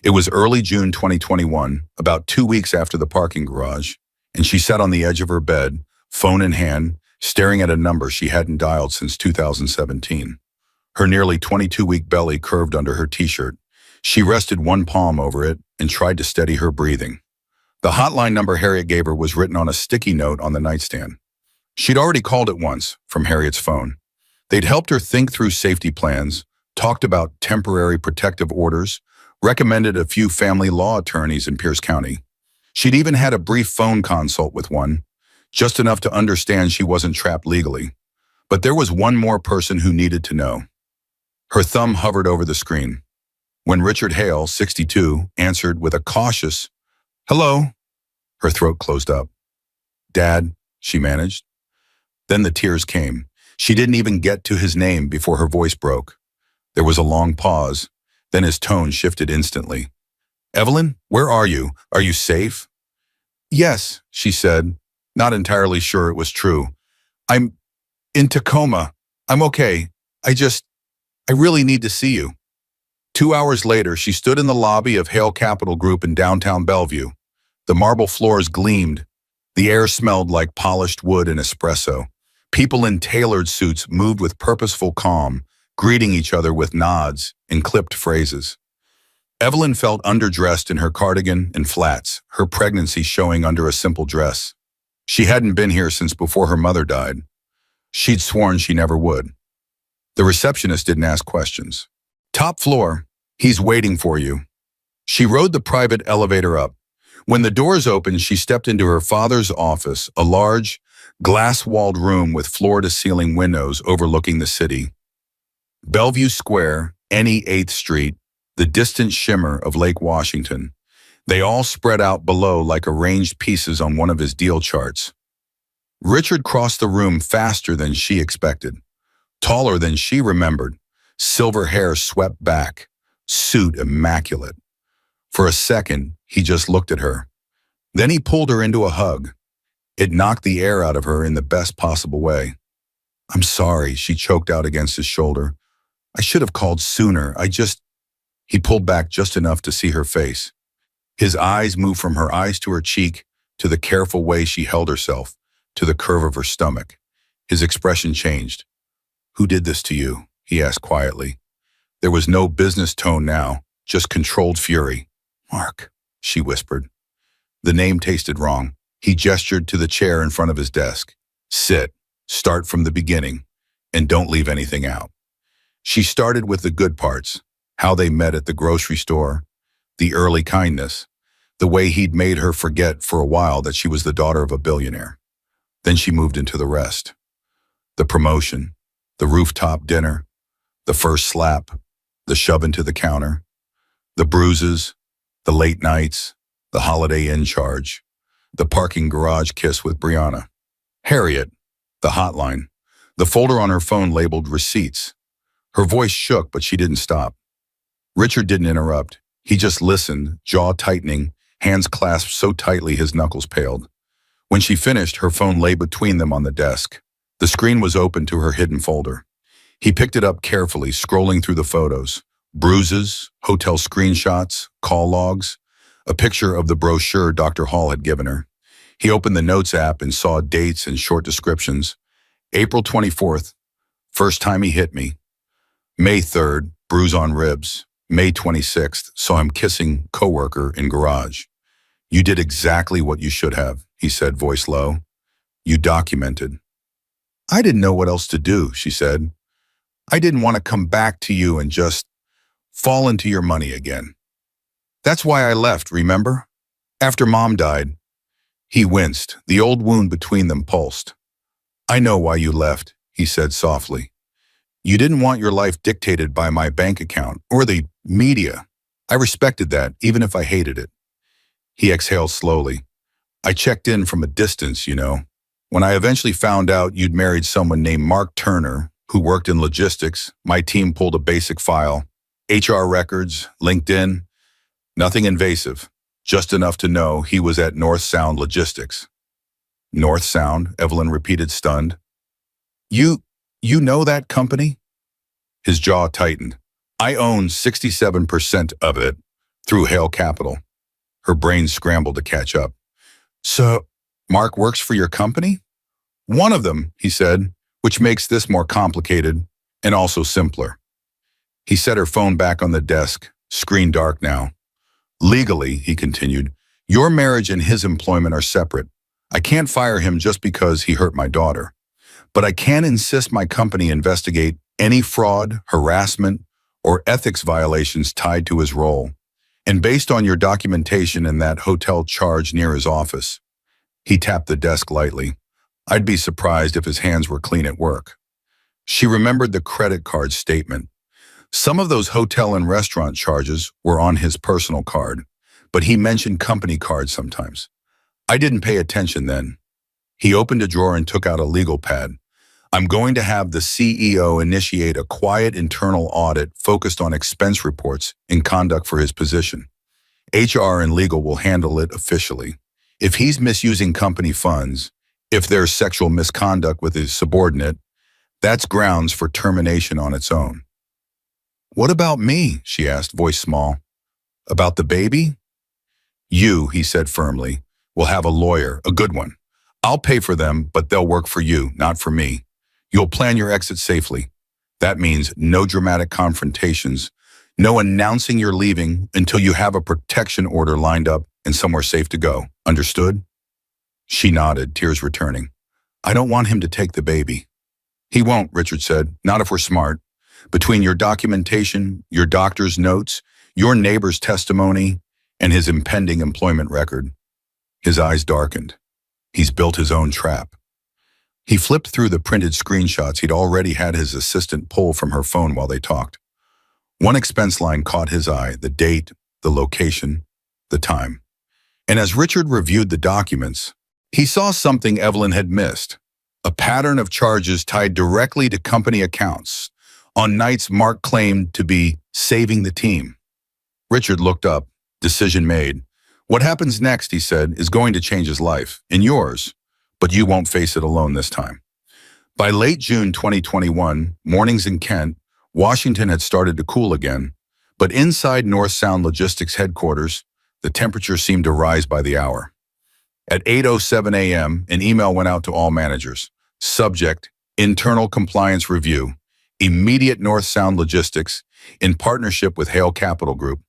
It was early June 2021, about 2 weeks after the parking garage, and she sat on the edge of her bed, phone in hand, staring at a number she hadn't dialed since 2017. Her nearly 22-week belly curved under her t-shirt. She rested one palm over it and tried to steady her breathing. The hotline number Harriet gave her was written on a sticky note on the nightstand. She'd already called it once, from Harriet's phone. They'd helped her think through safety plans, talked about temporary protective orders, recommended a few family law attorneys in Pierce County. She'd even had a brief phone consult with one, just enough to understand she wasn't trapped legally. But there was one more person who needed to know. Her thumb hovered over the screen. When Richard Hale, 62, answered with a cautious, "Hello," her throat closed up. "Dad," she managed. Then the tears came. She didn't even get to his name before her voice broke. There was a long pause, then his tone shifted instantly. "Evelyn, where are you? Are you safe?" "Yes," she said, not entirely sure it was true. "I'm in Tacoma. I'm okay. I really need to see you." 2 hours later, she stood in the lobby of Hale Capital Group in downtown Bellevue. The marble floors gleamed. The air smelled like polished wood and espresso. People in tailored suits moved with purposeful calm, greeting each other with nods and clipped phrases. Evelyn felt underdressed in her cardigan and flats, her pregnancy showing under a simple dress. She hadn't been here since before her mother died. She'd sworn she never would. The receptionist didn't ask questions. "Top floor. He's waiting for you." She rode the private elevator up. When the doors opened, she stepped into her father's office, a large, glass-walled room with floor-to-ceiling windows overlooking the city. Bellevue Square, any 8th Street, the distant shimmer of Lake Washington. They all spread out below like arranged pieces on one of his deal charts. Richard crossed the room faster than she expected. Taller than she remembered, silver hair swept back, suit immaculate. For a second, he just looked at her. Then he pulled her into a hug. It knocked the air out of her in the best possible way. "I'm sorry," she choked out against his shoulder. "I should have called sooner. He pulled back just enough to see her face. His eyes moved from her eyes to her cheek, to the careful way she held herself, to the curve of her stomach. His expression changed. "Who did this to you?" he asked quietly. There was no business tone now, just controlled fury. "Mark," she whispered. The name tasted wrong. He gestured to the chair in front of his desk. "Sit, start from the beginning, and don't leave anything out." She started with the good parts, how they met at the grocery store, the early kindness, the way he'd made her forget for a while that she was the daughter of a billionaire. Then she moved into the rest. The promotion, the rooftop dinner, the first slap, the shove into the counter, the bruises, the late nights, the Holiday Inn charge, the parking garage kiss with Brianna. Harriet, the hotline, the folder on her phone labeled receipts. Her voice shook, but she didn't stop. Richard didn't interrupt. He just listened, jaw tightening, hands clasped so tightly his knuckles paled. When she finished, her phone lay between them on the desk. The screen was open to her hidden folder. He picked it up carefully, scrolling through the photos. Bruises, hotel screenshots, call logs, a picture of the brochure Dr. Hall had given her. He opened the Notes app and saw dates and short descriptions. April 24th, first time he hit me. May 3rd, bruise on ribs. May 26th, saw him kissing coworker in garage. "You did exactly what you should have," he said, voice low. "You documented." "I didn't know what else to do," she said. "I didn't want to come back to you and just fall into your money again. That's why I left, remember? After Mom died." He winced. The old wound between them pulsed. "I know why you left," he said softly. You didn't want your life dictated by my bank account or the media. I respected that, even if I hated it. He exhaled slowly. I checked in from a distance, you know. When I eventually found out you'd married someone named Mark Turner, who worked in logistics, my team pulled a basic file. HR records, LinkedIn, nothing invasive, just enough to know he was at North Sound Logistics. North Sound, Evelyn repeated, stunned. You know that company? His jaw tightened. I own 67% of it through Hale Capital. Her brain scrambled to catch up. So, Mark works for your company? One of them, he said, which makes this more complicated and also simpler. He set her phone back on the desk, screen dark now. Legally, he continued, your marriage and his employment are separate. I can't fire him just because he hurt my daughter. But I can insist my company investigate any fraud, harassment, or ethics violations tied to his role. And based on your documentation in that hotel charge near his office, he tapped the desk lightly. I'd be surprised if his hands were clean at work. She remembered the credit card statement. Some of those hotel and restaurant charges were on his personal card, but he mentioned company cards sometimes. I didn't pay attention then. He opened a drawer and took out a legal pad. I'm going to have the CEO initiate a quiet internal audit focused on expense reports and conduct for his position. HR and legal will handle it officially. If he's misusing company funds, if there's sexual misconduct with his subordinate, that's grounds for termination on its own. What about me? She asked, voice small. About the baby? You, he said firmly, will have a lawyer, a good one. I'll pay for them, but they'll work for you, not for me. You'll plan your exit safely. That means no dramatic confrontations, no announcing you're leaving until you have a protection order lined up and somewhere safe to go. Understood? She nodded, tears returning. I don't want him to take the baby. He won't, Richard said, not if we're smart. Between your documentation, your doctor's notes, your neighbor's testimony, and his impending employment record. His eyes darkened. He's built his own trap. He flipped through the printed screenshots he'd already had his assistant pull from her phone while they talked. One expense line caught his eye, the date, the location, the time. And as Richard reviewed the documents, he saw something Evelyn had missed, a pattern of charges tied directly to company accounts on nights Mark claimed to be saving the team. Richard looked up, decision made. What happens next, he said, is going to change his life, and yours, but you won't face it alone this time. By late June 2021, mornings in Kent, Washington had started to cool again, but inside North Sound Logistics headquarters, the temperature seemed to rise by the hour. At 8:07 a.m., an email went out to all managers. Subject, Internal Compliance Review. Immediate North Sound Logistics, in partnership with Hale Capital Group,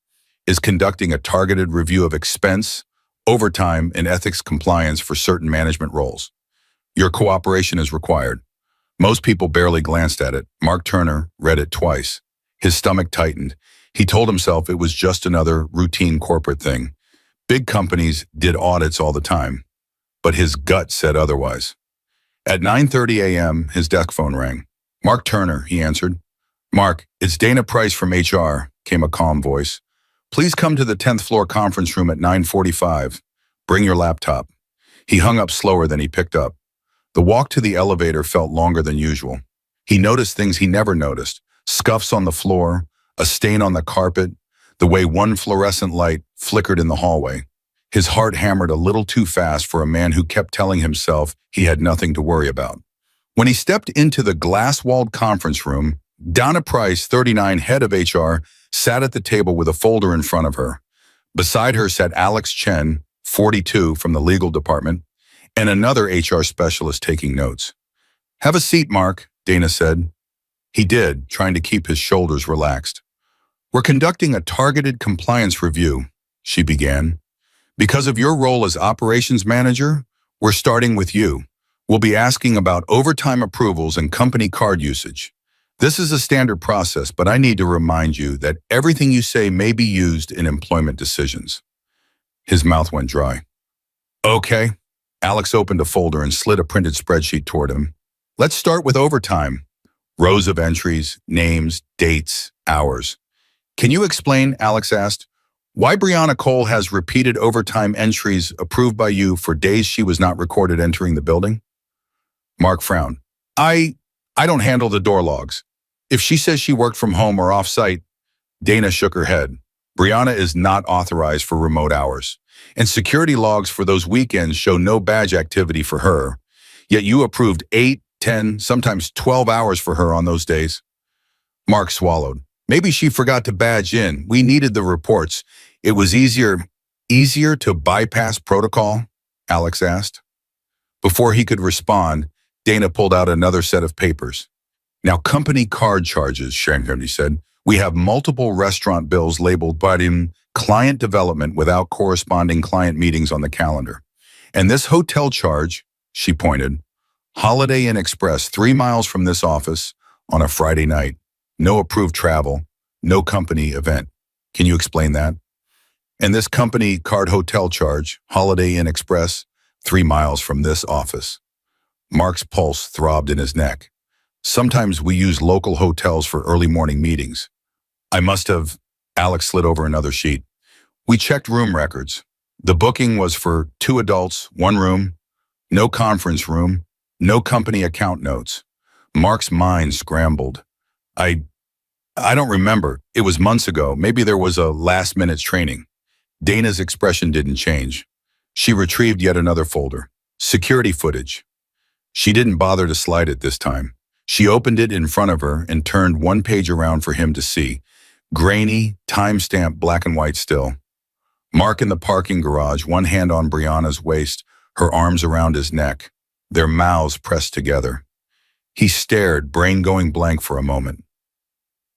is conducting a targeted review of expense, overtime, and ethics compliance for certain management roles. Your cooperation is required. Most people barely glanced at it. Mark Turner read it twice. His stomach tightened. He told himself it was just another routine corporate thing. Big companies did audits all the time, but his gut said otherwise. At 9:30 a.m., his desk phone rang. Mark Turner, he answered. Mark, it's Dana Price from HR, came a calm voice. Please come to the 10th floor conference room at 9:45. Bring your laptop. He hung up slower than he picked up. The walk to the elevator felt longer than usual. He noticed things he never noticed, scuffs on the floor, a stain on the carpet, the way one fluorescent light flickered in the hallway. His heart hammered a little too fast for a man who kept telling himself he had nothing to worry about. When he stepped into the glass-walled conference room, Donna Price, 39, head of HR, sat at the table with a folder in front of her. Beside her sat Alex Chen, 42, from the legal department, and another HR specialist taking notes. Have a seat, Mark, Dana said. He did, trying to keep his shoulders relaxed. We're conducting a targeted compliance review, she began. Because of your role as operations manager, we're starting with you. We'll be asking about overtime approvals and company card usage. This is a standard process, but I need to remind you that everything you say may be used in employment decisions. His mouth went dry. Okay. Alex opened a folder and slid a printed spreadsheet toward him. Let's start with overtime. Rows of entries, names, dates, hours. Can you explain, Alex asked, why Brianna Cole has repeated overtime entries approved by you for days she was not recorded entering the building? Mark frowned. I don't handle the door logs. If she says she worked from home or off-site, Dana shook her head. Brianna is not authorized for remote hours, and security logs for those weekends show no badge activity for her. Yet you approved 8, 10, sometimes 12 hours for her on those days. Mark swallowed. Maybe she forgot to badge in. We needed the reports. It was easier to bypass protocol? Alex asked. Before he could respond, Dana pulled out another set of papers. Now, company card charges, Shankar said. We have multiple restaurant bills labeled but in client development without corresponding client meetings on the calendar. And this hotel charge, she pointed, Holiday Inn Express 3 miles from this office on a Friday night. No approved travel, no company event. Can you explain that? And this company card hotel charge, Holiday Inn Express, 3 miles from this office. Mark's pulse throbbed in his neck. Sometimes we use local hotels for early morning meetings. I must have. Alex slid over another sheet. We checked room records. The booking was for 2 adults, 1 room, no conference room, no company account notes. Mark's mind scrambled. I don't remember. It was months ago. Maybe there was a last-minute training. Dana's expression didn't change. She retrieved yet another folder. Security footage. She didn't bother to slide it this time. She opened it in front of her and turned one page around for him to see. Grainy, time-stamped black and white still. Mark in the parking garage, one hand on Brianna's waist, her arms around his neck, their mouths pressed together. He stared, brain going blank for a moment.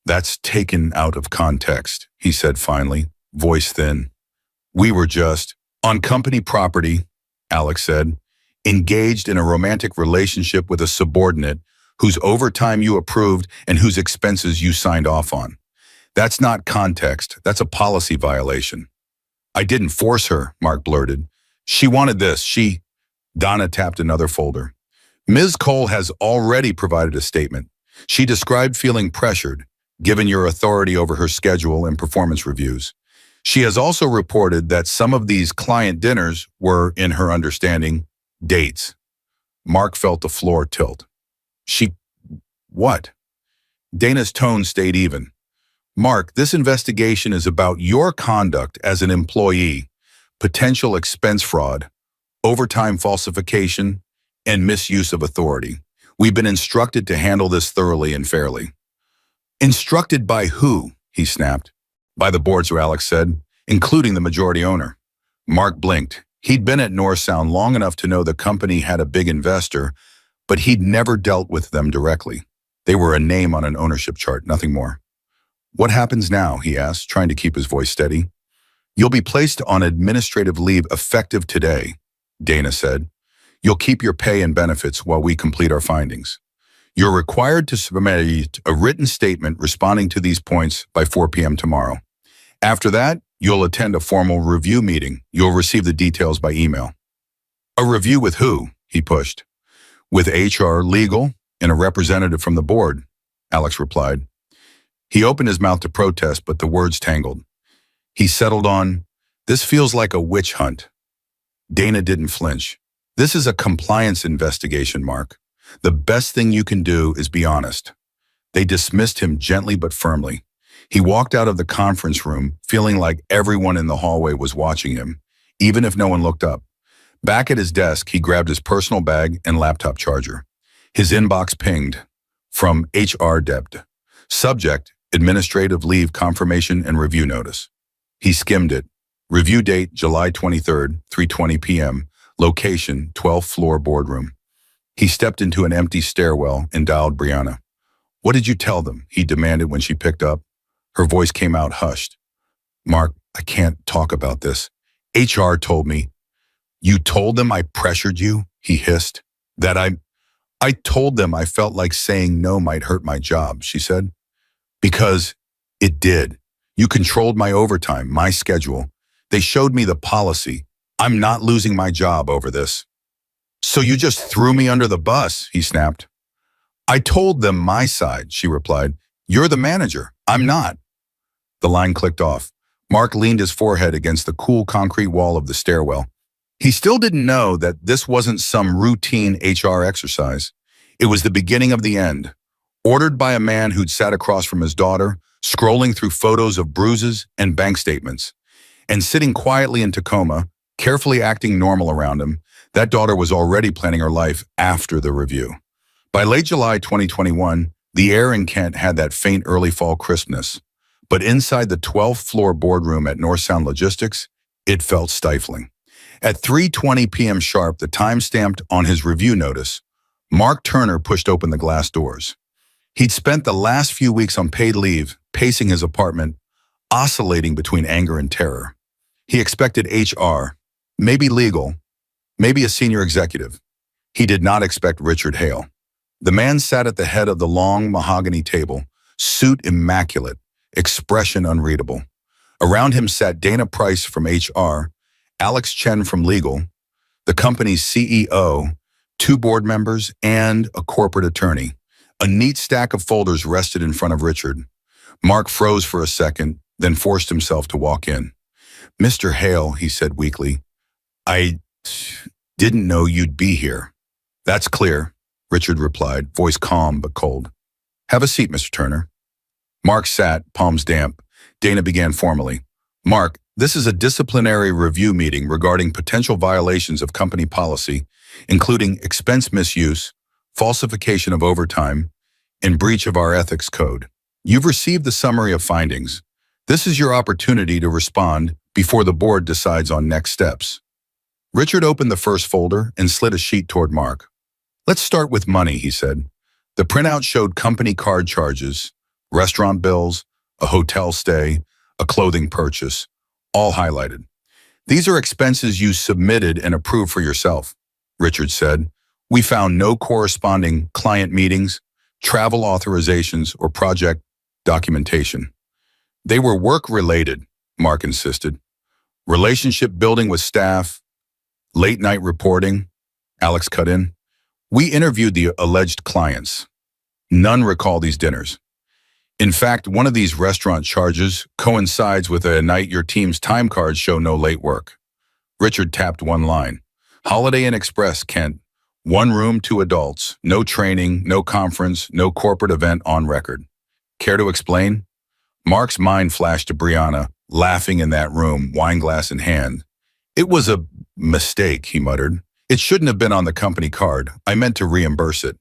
That's taken out of context, he said finally, voice thin. We were just on company property, Alex said, engaged in a romantic relationship with a subordinate whose overtime you approved and whose expenses you signed off on. That's not context. That's a policy violation. I didn't force her, Mark blurted. She wanted this. Donna tapped another folder. Ms. Cole has already provided a statement. She described feeling pressured, given your authority over her schedule and performance reviews. She has also reported that some of these client dinners were, in her understanding, dates. Mark felt the floor tilt. What? Dana's tone stayed even. Mark, this investigation is about your conduct as an employee, potential expense fraud, overtime falsification, and misuse of authority. We've been instructed to handle this thoroughly and fairly. Instructed by who? He snapped. By the board, Sir Alex said, including the majority owner. Mark blinked. He'd been at North Sound long enough to know the company had a big investor, but he'd never dealt with them directly. They were a name on an ownership chart, nothing more. What happens now? He asked, trying to keep his voice steady. You'll be placed on administrative leave effective today, Dana said. You'll keep your pay and benefits while we complete our findings. You're required to submit a written statement responding to these points by 4 p.m. tomorrow. After that, you'll attend a formal review meeting. You'll receive the details by email. A review with who? He pushed. With HR, legal, and a representative from the board, Alex replied. He opened his mouth to protest, but the words tangled. He settled on, this feels like a witch hunt. Dana didn't flinch. This is a compliance investigation, Mark. The best thing you can do is be honest. They dismissed him gently but firmly. He walked out of the conference room, feeling like everyone in the hallway was watching him, even if no one looked up. Back at his desk, he grabbed his personal bag and laptop charger. His inbox pinged from HR Dept. Subject, administrative leave confirmation and review notice. He skimmed it. Review date, July 23rd, 3:20 p.m. Location, 12th floor boardroom. He stepped into an empty stairwell and dialed Brianna. What did you tell them? He demanded when she picked up. Her voice came out hushed. Mark, I can't talk about this. HR told me. You told them I pressured you? He hissed. That I told them I felt like saying no might hurt my job, she said. Because it did. You controlled my overtime, my schedule. They showed me the policy. I'm not losing my job over this. So you just threw me under the bus, he snapped. I told them my side, she replied. You're the manager. I'm not. The line clicked off. Mark leaned his forehead against the cool concrete wall of the stairwell. He still didn't know that this wasn't some routine HR exercise. It was the beginning of the end, ordered by a man who'd sat across from his daughter, scrolling through photos of bruises and bank statements. And sitting quietly in Tacoma, carefully acting normal around him, that daughter was already planning her life after the review. By late July 2021, the air in Kent had that faint early fall crispness. But inside the 12th floor boardroom at North Sound Logistics, it felt stifling. At 3:20 p.m. sharp, the time stamped on his review notice, Mark Turner pushed open the glass doors. He'd spent the last few weeks on paid leave, pacing his apartment, oscillating between anger and terror. He expected HR, maybe legal, maybe a senior executive. He did not expect Richard Hale. The man sat at the head of the long mahogany table, suit immaculate, expression unreadable. Around him sat Dana Price from HR, Alex Chen from legal, the company's CEO, 2 board members, and a corporate attorney. A neat stack of folders rested in front of Richard. Mark froze for a second, then forced himself to walk in. Mr. Hale, he said weakly, I didn't know you'd be here. That's clear, Richard replied, voice calm but cold. Have a seat, Mr. Turner. Mark sat, palms damp. Dana began formally. Mark, this is a disciplinary review meeting regarding potential violations of company policy, including expense misuse, falsification of overtime, and breach of our ethics code. You've received the summary of findings. This is your opportunity to respond before the board decides on next steps. Richard opened the first folder and slid a sheet toward Mark. Let's start with money, he said. The printout showed company card charges, restaurant bills, a hotel stay, a clothing purchase, all highlighted. These are expenses you submitted and approved for yourself, Richard said. We found no corresponding client meetings, travel authorizations, or project documentation. They were work-related, Mark insisted. Relationship building with staff, late-night reporting, Alex cut in. We interviewed the alleged clients. None recall these dinners. In fact, one of these restaurant charges coincides with a night your team's time cards show no late work. Richard tapped one line. Holiday Inn Express, Kent. 1 room, 2 adults. No training, no conference, no corporate event on record. Care to explain? Mark's mind flashed to Brianna, laughing in that room, wine glass in hand. It was a mistake, he muttered. It shouldn't have been on the company card. I meant to reimburse it.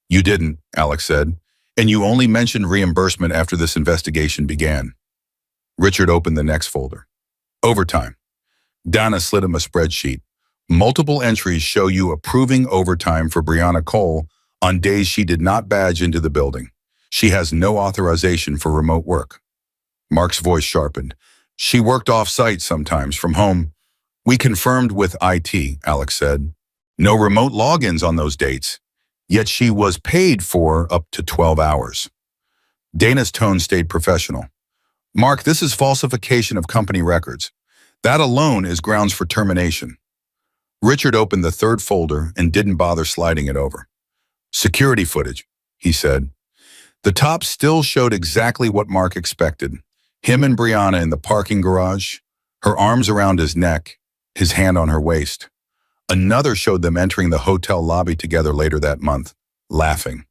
You didn't, Alex said. And you only mentioned reimbursement after this investigation began. Richard opened the next folder. Overtime. Donna slid him a spreadsheet. Multiple entries show you approving overtime for Brianna Cole on days she did not badge into the building. She has no authorization for remote work. Mark's voice sharpened. She worked off-site sometimes from home. We confirmed with IT, Alex said. No remote logins on those dates. Yet she was paid for up to 12 hours. Dana's tone stayed professional. Mark, this is falsification of company records. That alone is grounds for termination. Richard opened the third folder and didn't bother sliding it over. Security footage, he said. The top still showed exactly what Mark expected. Him and Brianna in the parking garage, her arms around his neck, his hand on her waist. Another showed them entering the hotel lobby together later that month, laughing.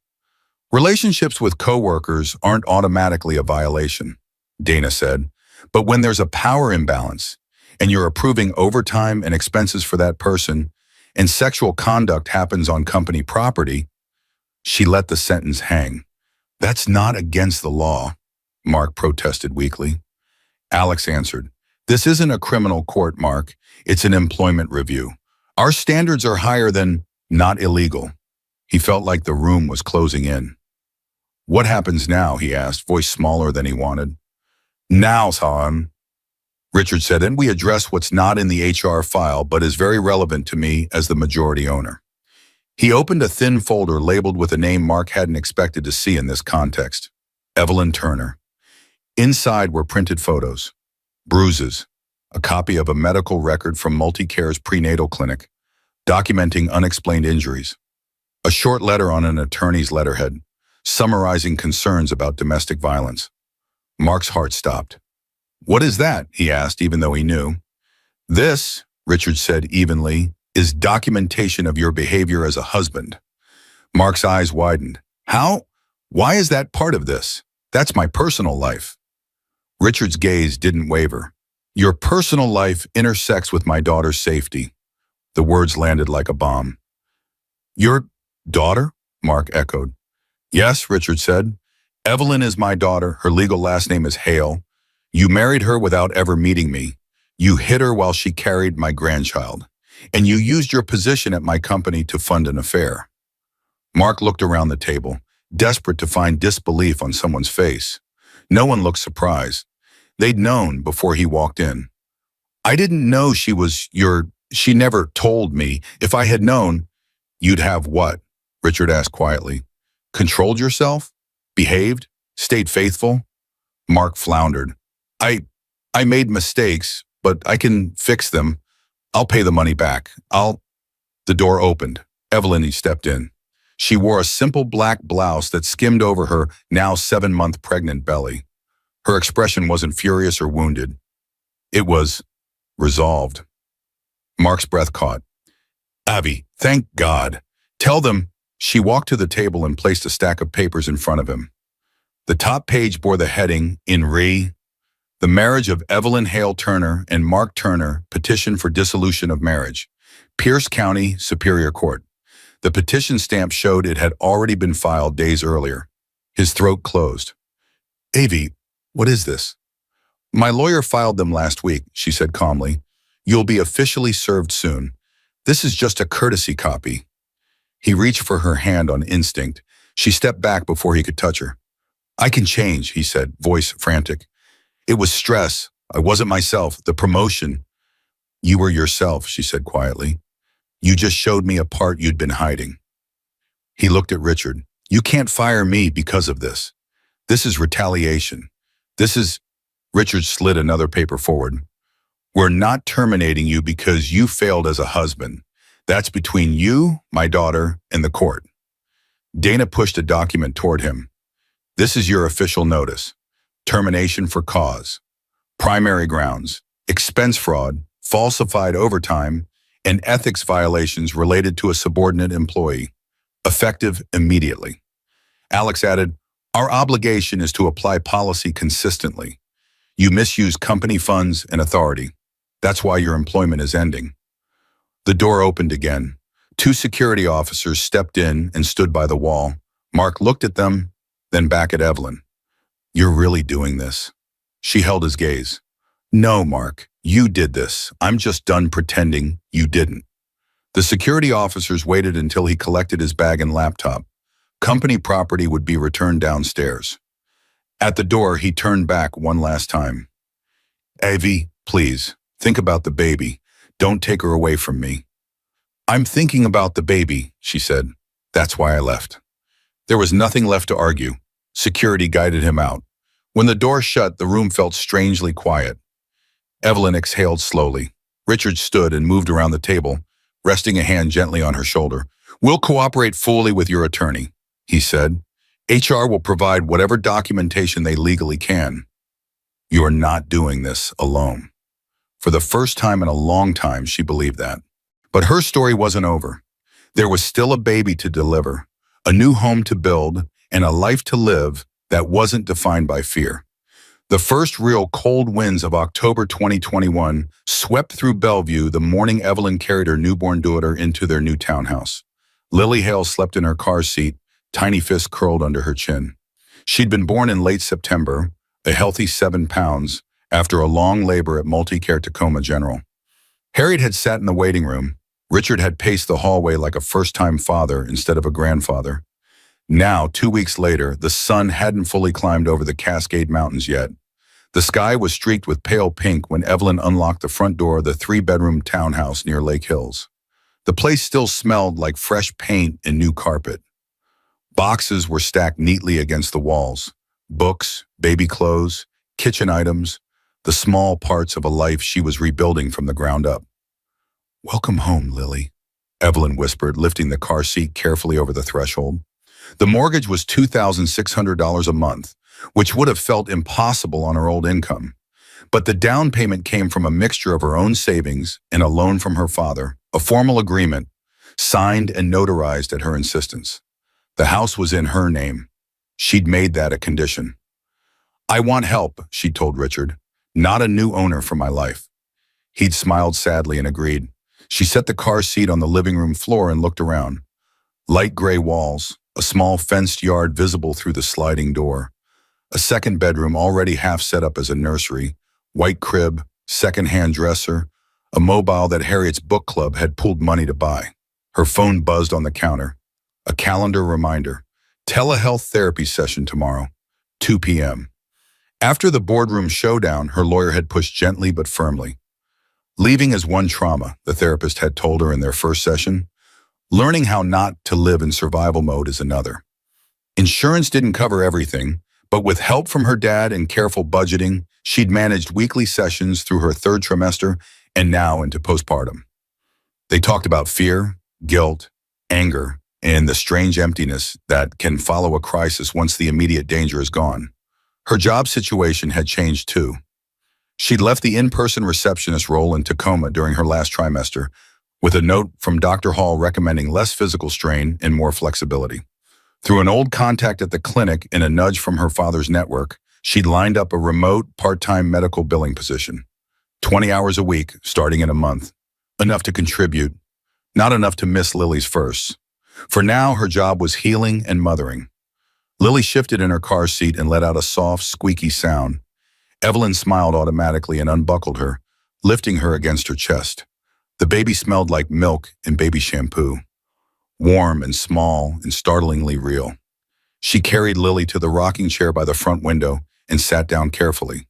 Relationships with coworkers aren't automatically a violation, Dana said. But when there's a power imbalance, and you're approving overtime and expenses for that person, and sexual conduct happens on company property, she let the sentence hang. That's not against the law, Mark protested weakly. Alex answered, this isn't a criminal court, Mark. It's an employment review. Our standards are higher than not illegal. He felt like the room was closing in. What happens now, he asked, voice smaller than he wanted. Now, son, Richard said, and we address what's not in the HR file but is very relevant to me as the majority owner. He opened a thin folder labeled with a name Mark hadn't expected to see in this context, Evelyn Turner. Inside were printed photos, bruises, a copy of a medical record from Multicare's prenatal clinic, documenting unexplained injuries. A short letter on an attorney's letterhead, summarizing concerns about domestic violence. Mark's heart stopped. "What is that?" he asked, even though he knew. "This," Richard said evenly, "is documentation of your behavior as a husband." Mark's eyes widened. "How? Why is that part of this? That's my personal life." Richard's gaze didn't waver. "Your personal life intersects with my daughter's safety." The words landed like a bomb. "Your daughter?" Mark echoed. "Yes," Richard said. "Evelyn is my daughter. Her legal last name is Hale. You married her without ever meeting me. You hid her while she carried my grandchild. And you used your position at my company to fund an affair." Mark looked around the table, desperate to find disbelief on someone's face. No one looked surprised. They'd known before he walked in. "I didn't know she was she never told me. If I had known—" "You'd have what?" Richard asked quietly. "Controlled yourself? Behaved? Stayed faithful?" Mark floundered. I made mistakes, but I can fix them. I'll pay the money back. The door opened. Evelyn stepped in. She wore a simple black blouse that skimmed over her now 7-month pregnant belly. Her expression wasn't furious or wounded. It was resolved. Mark's breath caught. "Avi, thank God. Tell them—" She walked to the table and placed a stack of papers in front of him. The top page bore the heading, in re, "The marriage of Evelyn Hale Turner and Mark Turner, petition for dissolution of marriage. Pierce County Superior Court." The petition stamp showed it had already been filed days earlier. His throat closed. "Avi, what is this?" "My lawyer filed them last week," she said calmly. "You'll be officially served soon. This is just a courtesy copy." He reached for her hand on instinct. She stepped back before he could touch her. "I can change," he said, voice frantic. "It was stress. I wasn't myself. The promotion." "You were yourself," she said quietly. "You just showed me a part you'd been hiding." He looked at Richard. "You can't fire me because of this. This is retaliation. This is—" Richard slid another paper forward. "We're not terminating you because you failed as a husband. That's between you, my daughter, and the court." Dana pushed a document toward him. "This is your official notice. Termination for cause. Primary grounds: expense fraud, falsified overtime, and ethics violations related to a subordinate employee. Effective immediately." Alex added, "Our obligation is to apply policy consistently. You misuse company funds and authority. That's why your employment is ending." The door opened again. 2 security officers stepped in and stood by the wall. Mark looked at them, then back at Evelyn. "You're really doing this?" She held his gaze. "No, Mark, you did this. I'm just done pretending you didn't." The security officers waited until he collected his bag and laptop. Company property would be returned downstairs. At the door, he turned back one last time. "Avi, please, think about the baby. Don't take her away from me." "I'm thinking about the baby," she said. "That's why I left." There was nothing left to argue. Security guided him out. When the door shut, the room felt strangely quiet. Evelyn exhaled slowly. Richard stood and moved around the table, resting a hand gently on her shoulder. "We'll cooperate fully with your attorney," he said. "HR will provide whatever documentation they legally can. You're not doing this alone." For the first time in a long time, she believed that. But her story wasn't over. There was still a baby to deliver, a new home to build, and a life to live that wasn't defined by fear. The first real cold winds of October 2021 swept through Bellevue the morning Evelyn carried her newborn daughter into their new townhouse. Lily Hale slept in her car seat, tiny fists curled under her chin. She'd been born in late September, a healthy 7 pounds, after a long labor at Multicare Tacoma General. Harriet had sat in the waiting room. Richard had paced the hallway like a first-time father instead of a grandfather. Now, 2 weeks later, the sun hadn't fully climbed over the Cascade Mountains yet. The sky was streaked with pale pink when Evelyn unlocked the front door of the 3-bedroom townhouse near Lake Hills. The place still smelled like fresh paint and new carpet. Boxes were stacked neatly against the walls. Books, baby clothes, kitchen items, the small parts of a life she was rebuilding from the ground up. "Welcome home, Lily," Evelyn whispered, lifting the car seat carefully over the threshold. The mortgage was $2,600 a month, which would have felt impossible on her old income. But the down payment came from a mixture of her own savings and a loan from her father, a formal agreement, signed and notarized at her insistence. The house was in her name. She'd made that a condition. "I want help," she told Richard, "not a new owner for my life." He'd smiled sadly and agreed. She set the car seat on the living room floor and looked around. Light gray walls, a small fenced yard visible through the sliding door, a second bedroom already half set up as a nursery, white crib, second-hand dresser, a mobile that Harriet's book club had pooled money to buy. Her phone buzzed on the counter. A calendar reminder. Telehealth therapy session tomorrow, 2 p.m. After the boardroom showdown, her lawyer had pushed gently but firmly. Leaving is one trauma, the therapist had told her in their first session. Learning how not to live in survival mode is another. Insurance didn't cover everything, but with help from her dad and careful budgeting, she'd managed weekly sessions through her third trimester and now into postpartum. They talked about fear, guilt, anger, and the strange emptiness that can follow a crisis once the immediate danger is gone. Her job situation had changed too. She'd left the in-person receptionist role in Tacoma during her last trimester, with a note from Dr. Hall recommending less physical strain and more flexibility. Through an old contact at the clinic and a nudge from her father's network, she'd lined up a remote, part-time medical billing position. 20 hours a week, starting in a month. Enough to contribute, not enough to miss Lily's firsts. For now, her job was healing and mothering. Lily shifted in her car seat and let out a soft, squeaky sound. Evelyn smiled automatically and unbuckled her, lifting her against her chest. The baby smelled like milk and baby shampoo. Warm and small and startlingly real. She carried Lily to the rocking chair by the front window and sat down carefully.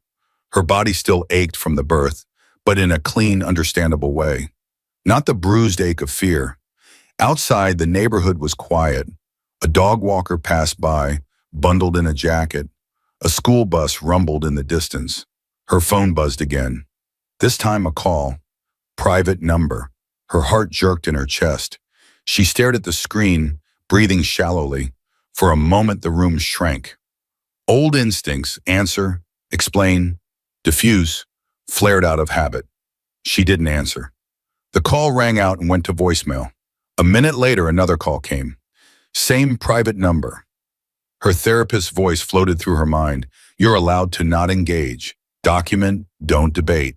Her body still ached from the birth, but in a clean, understandable way. Not the bruised ache of fear. Outside, the neighborhood was quiet. A dog walker passed by, bundled in a jacket. A school bus rumbled in the distance. Her phone buzzed again. This time a call. Private number. Her heart jerked in her chest. She stared at the screen, breathing shallowly. For a moment, the room shrank. Old instincts, answer, explain, diffuse, flared out of habit. She didn't answer. The call rang out and went to voicemail. A minute later, another call came. Same private number. Her therapist's voice floated through her mind. You're allowed to not engage. Document, don't debate.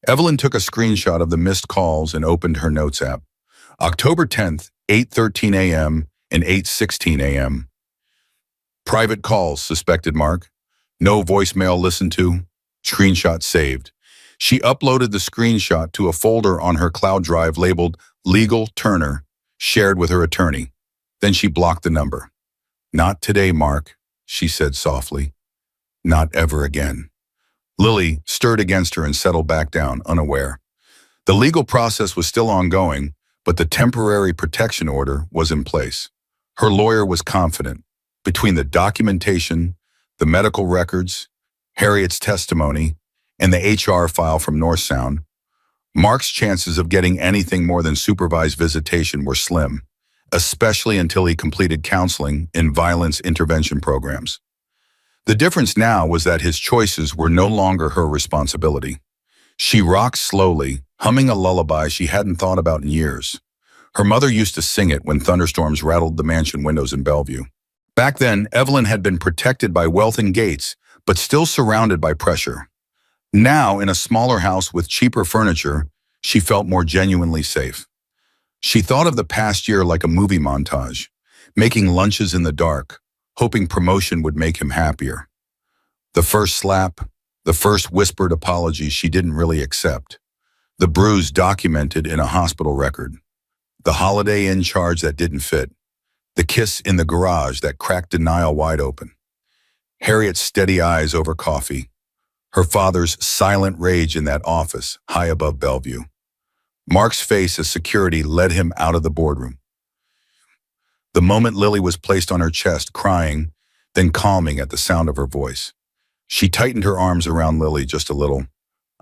Evelyn took a screenshot of the missed calls and opened her notes app. October 10th, 8:13 a.m. and 8:16 a.m. Private calls, suspected Mark. No voicemail listened to. Screenshot saved. She uploaded the screenshot to a folder on her cloud drive labeled Legal Turner, shared with her attorney. Then she blocked the number. Not today, Mark, she said softly. Not ever again. Lily stirred against her and settled back down, unaware. The legal process was still ongoing, but the temporary protection order was in place. Her lawyer was confident. Between the documentation, the medical records, Harriet's testimony, and the HR file from North Sound, Mark's chances of getting anything more than supervised visitation were slim, especially until he completed counseling and violence intervention programs. The difference now was that his choices were no longer her responsibility. She rocked slowly, humming a lullaby she hadn't thought about in years. Her mother used to sing it when thunderstorms rattled the mansion windows in Bellevue. Back then, Evelyn had been protected by wealth and gates, but still surrounded by pressure. Now, in a smaller house with cheaper furniture, she felt more genuinely safe. She thought of the past year like a movie montage, making lunches in the dark, hoping promotion would make him happier. The first slap, the first whispered apology she didn't really accept. The bruise documented in a hospital record. The Holiday Inn charge that didn't fit. The kiss in the garage that cracked denial wide open. Harriet's steady eyes over coffee. Her father's silent rage in that office high above Bellevue. Mark's face as security led him out of the boardroom. The moment Lily was placed on her chest, crying, then calming at the sound of her voice. She tightened her arms around Lily just a little.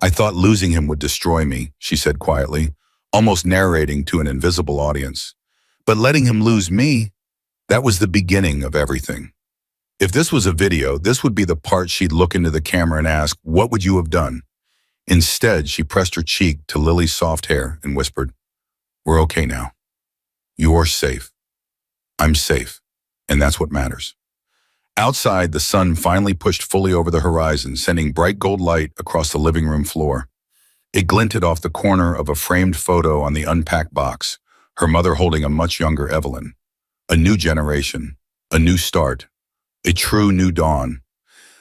I thought losing him would destroy me, she said quietly. almost narrating to an invisible audience. But letting him lose me, that was the beginning of everything. If this was a video, this would be the part she'd look into the camera and ask, "What would you have done?" Instead, she pressed her cheek to Lily's soft hair and whispered, "We're okay now. You're safe. I'm safe. And that's what matters." Outside, the sun finally pushed fully over the horizon, sending bright gold light across the living room floor. It glinted off the corner of a framed photo on the unpacked box, her mother holding a much younger Evelyn. A new generation, a new start, a true new dawn.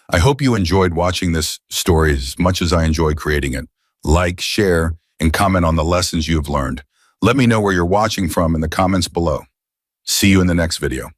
I hope you enjoyed watching this story as much as I enjoyed creating it. Like, share, and comment on the lessons you have learned. Let me know where you're watching from in the comments below. See you in the next video.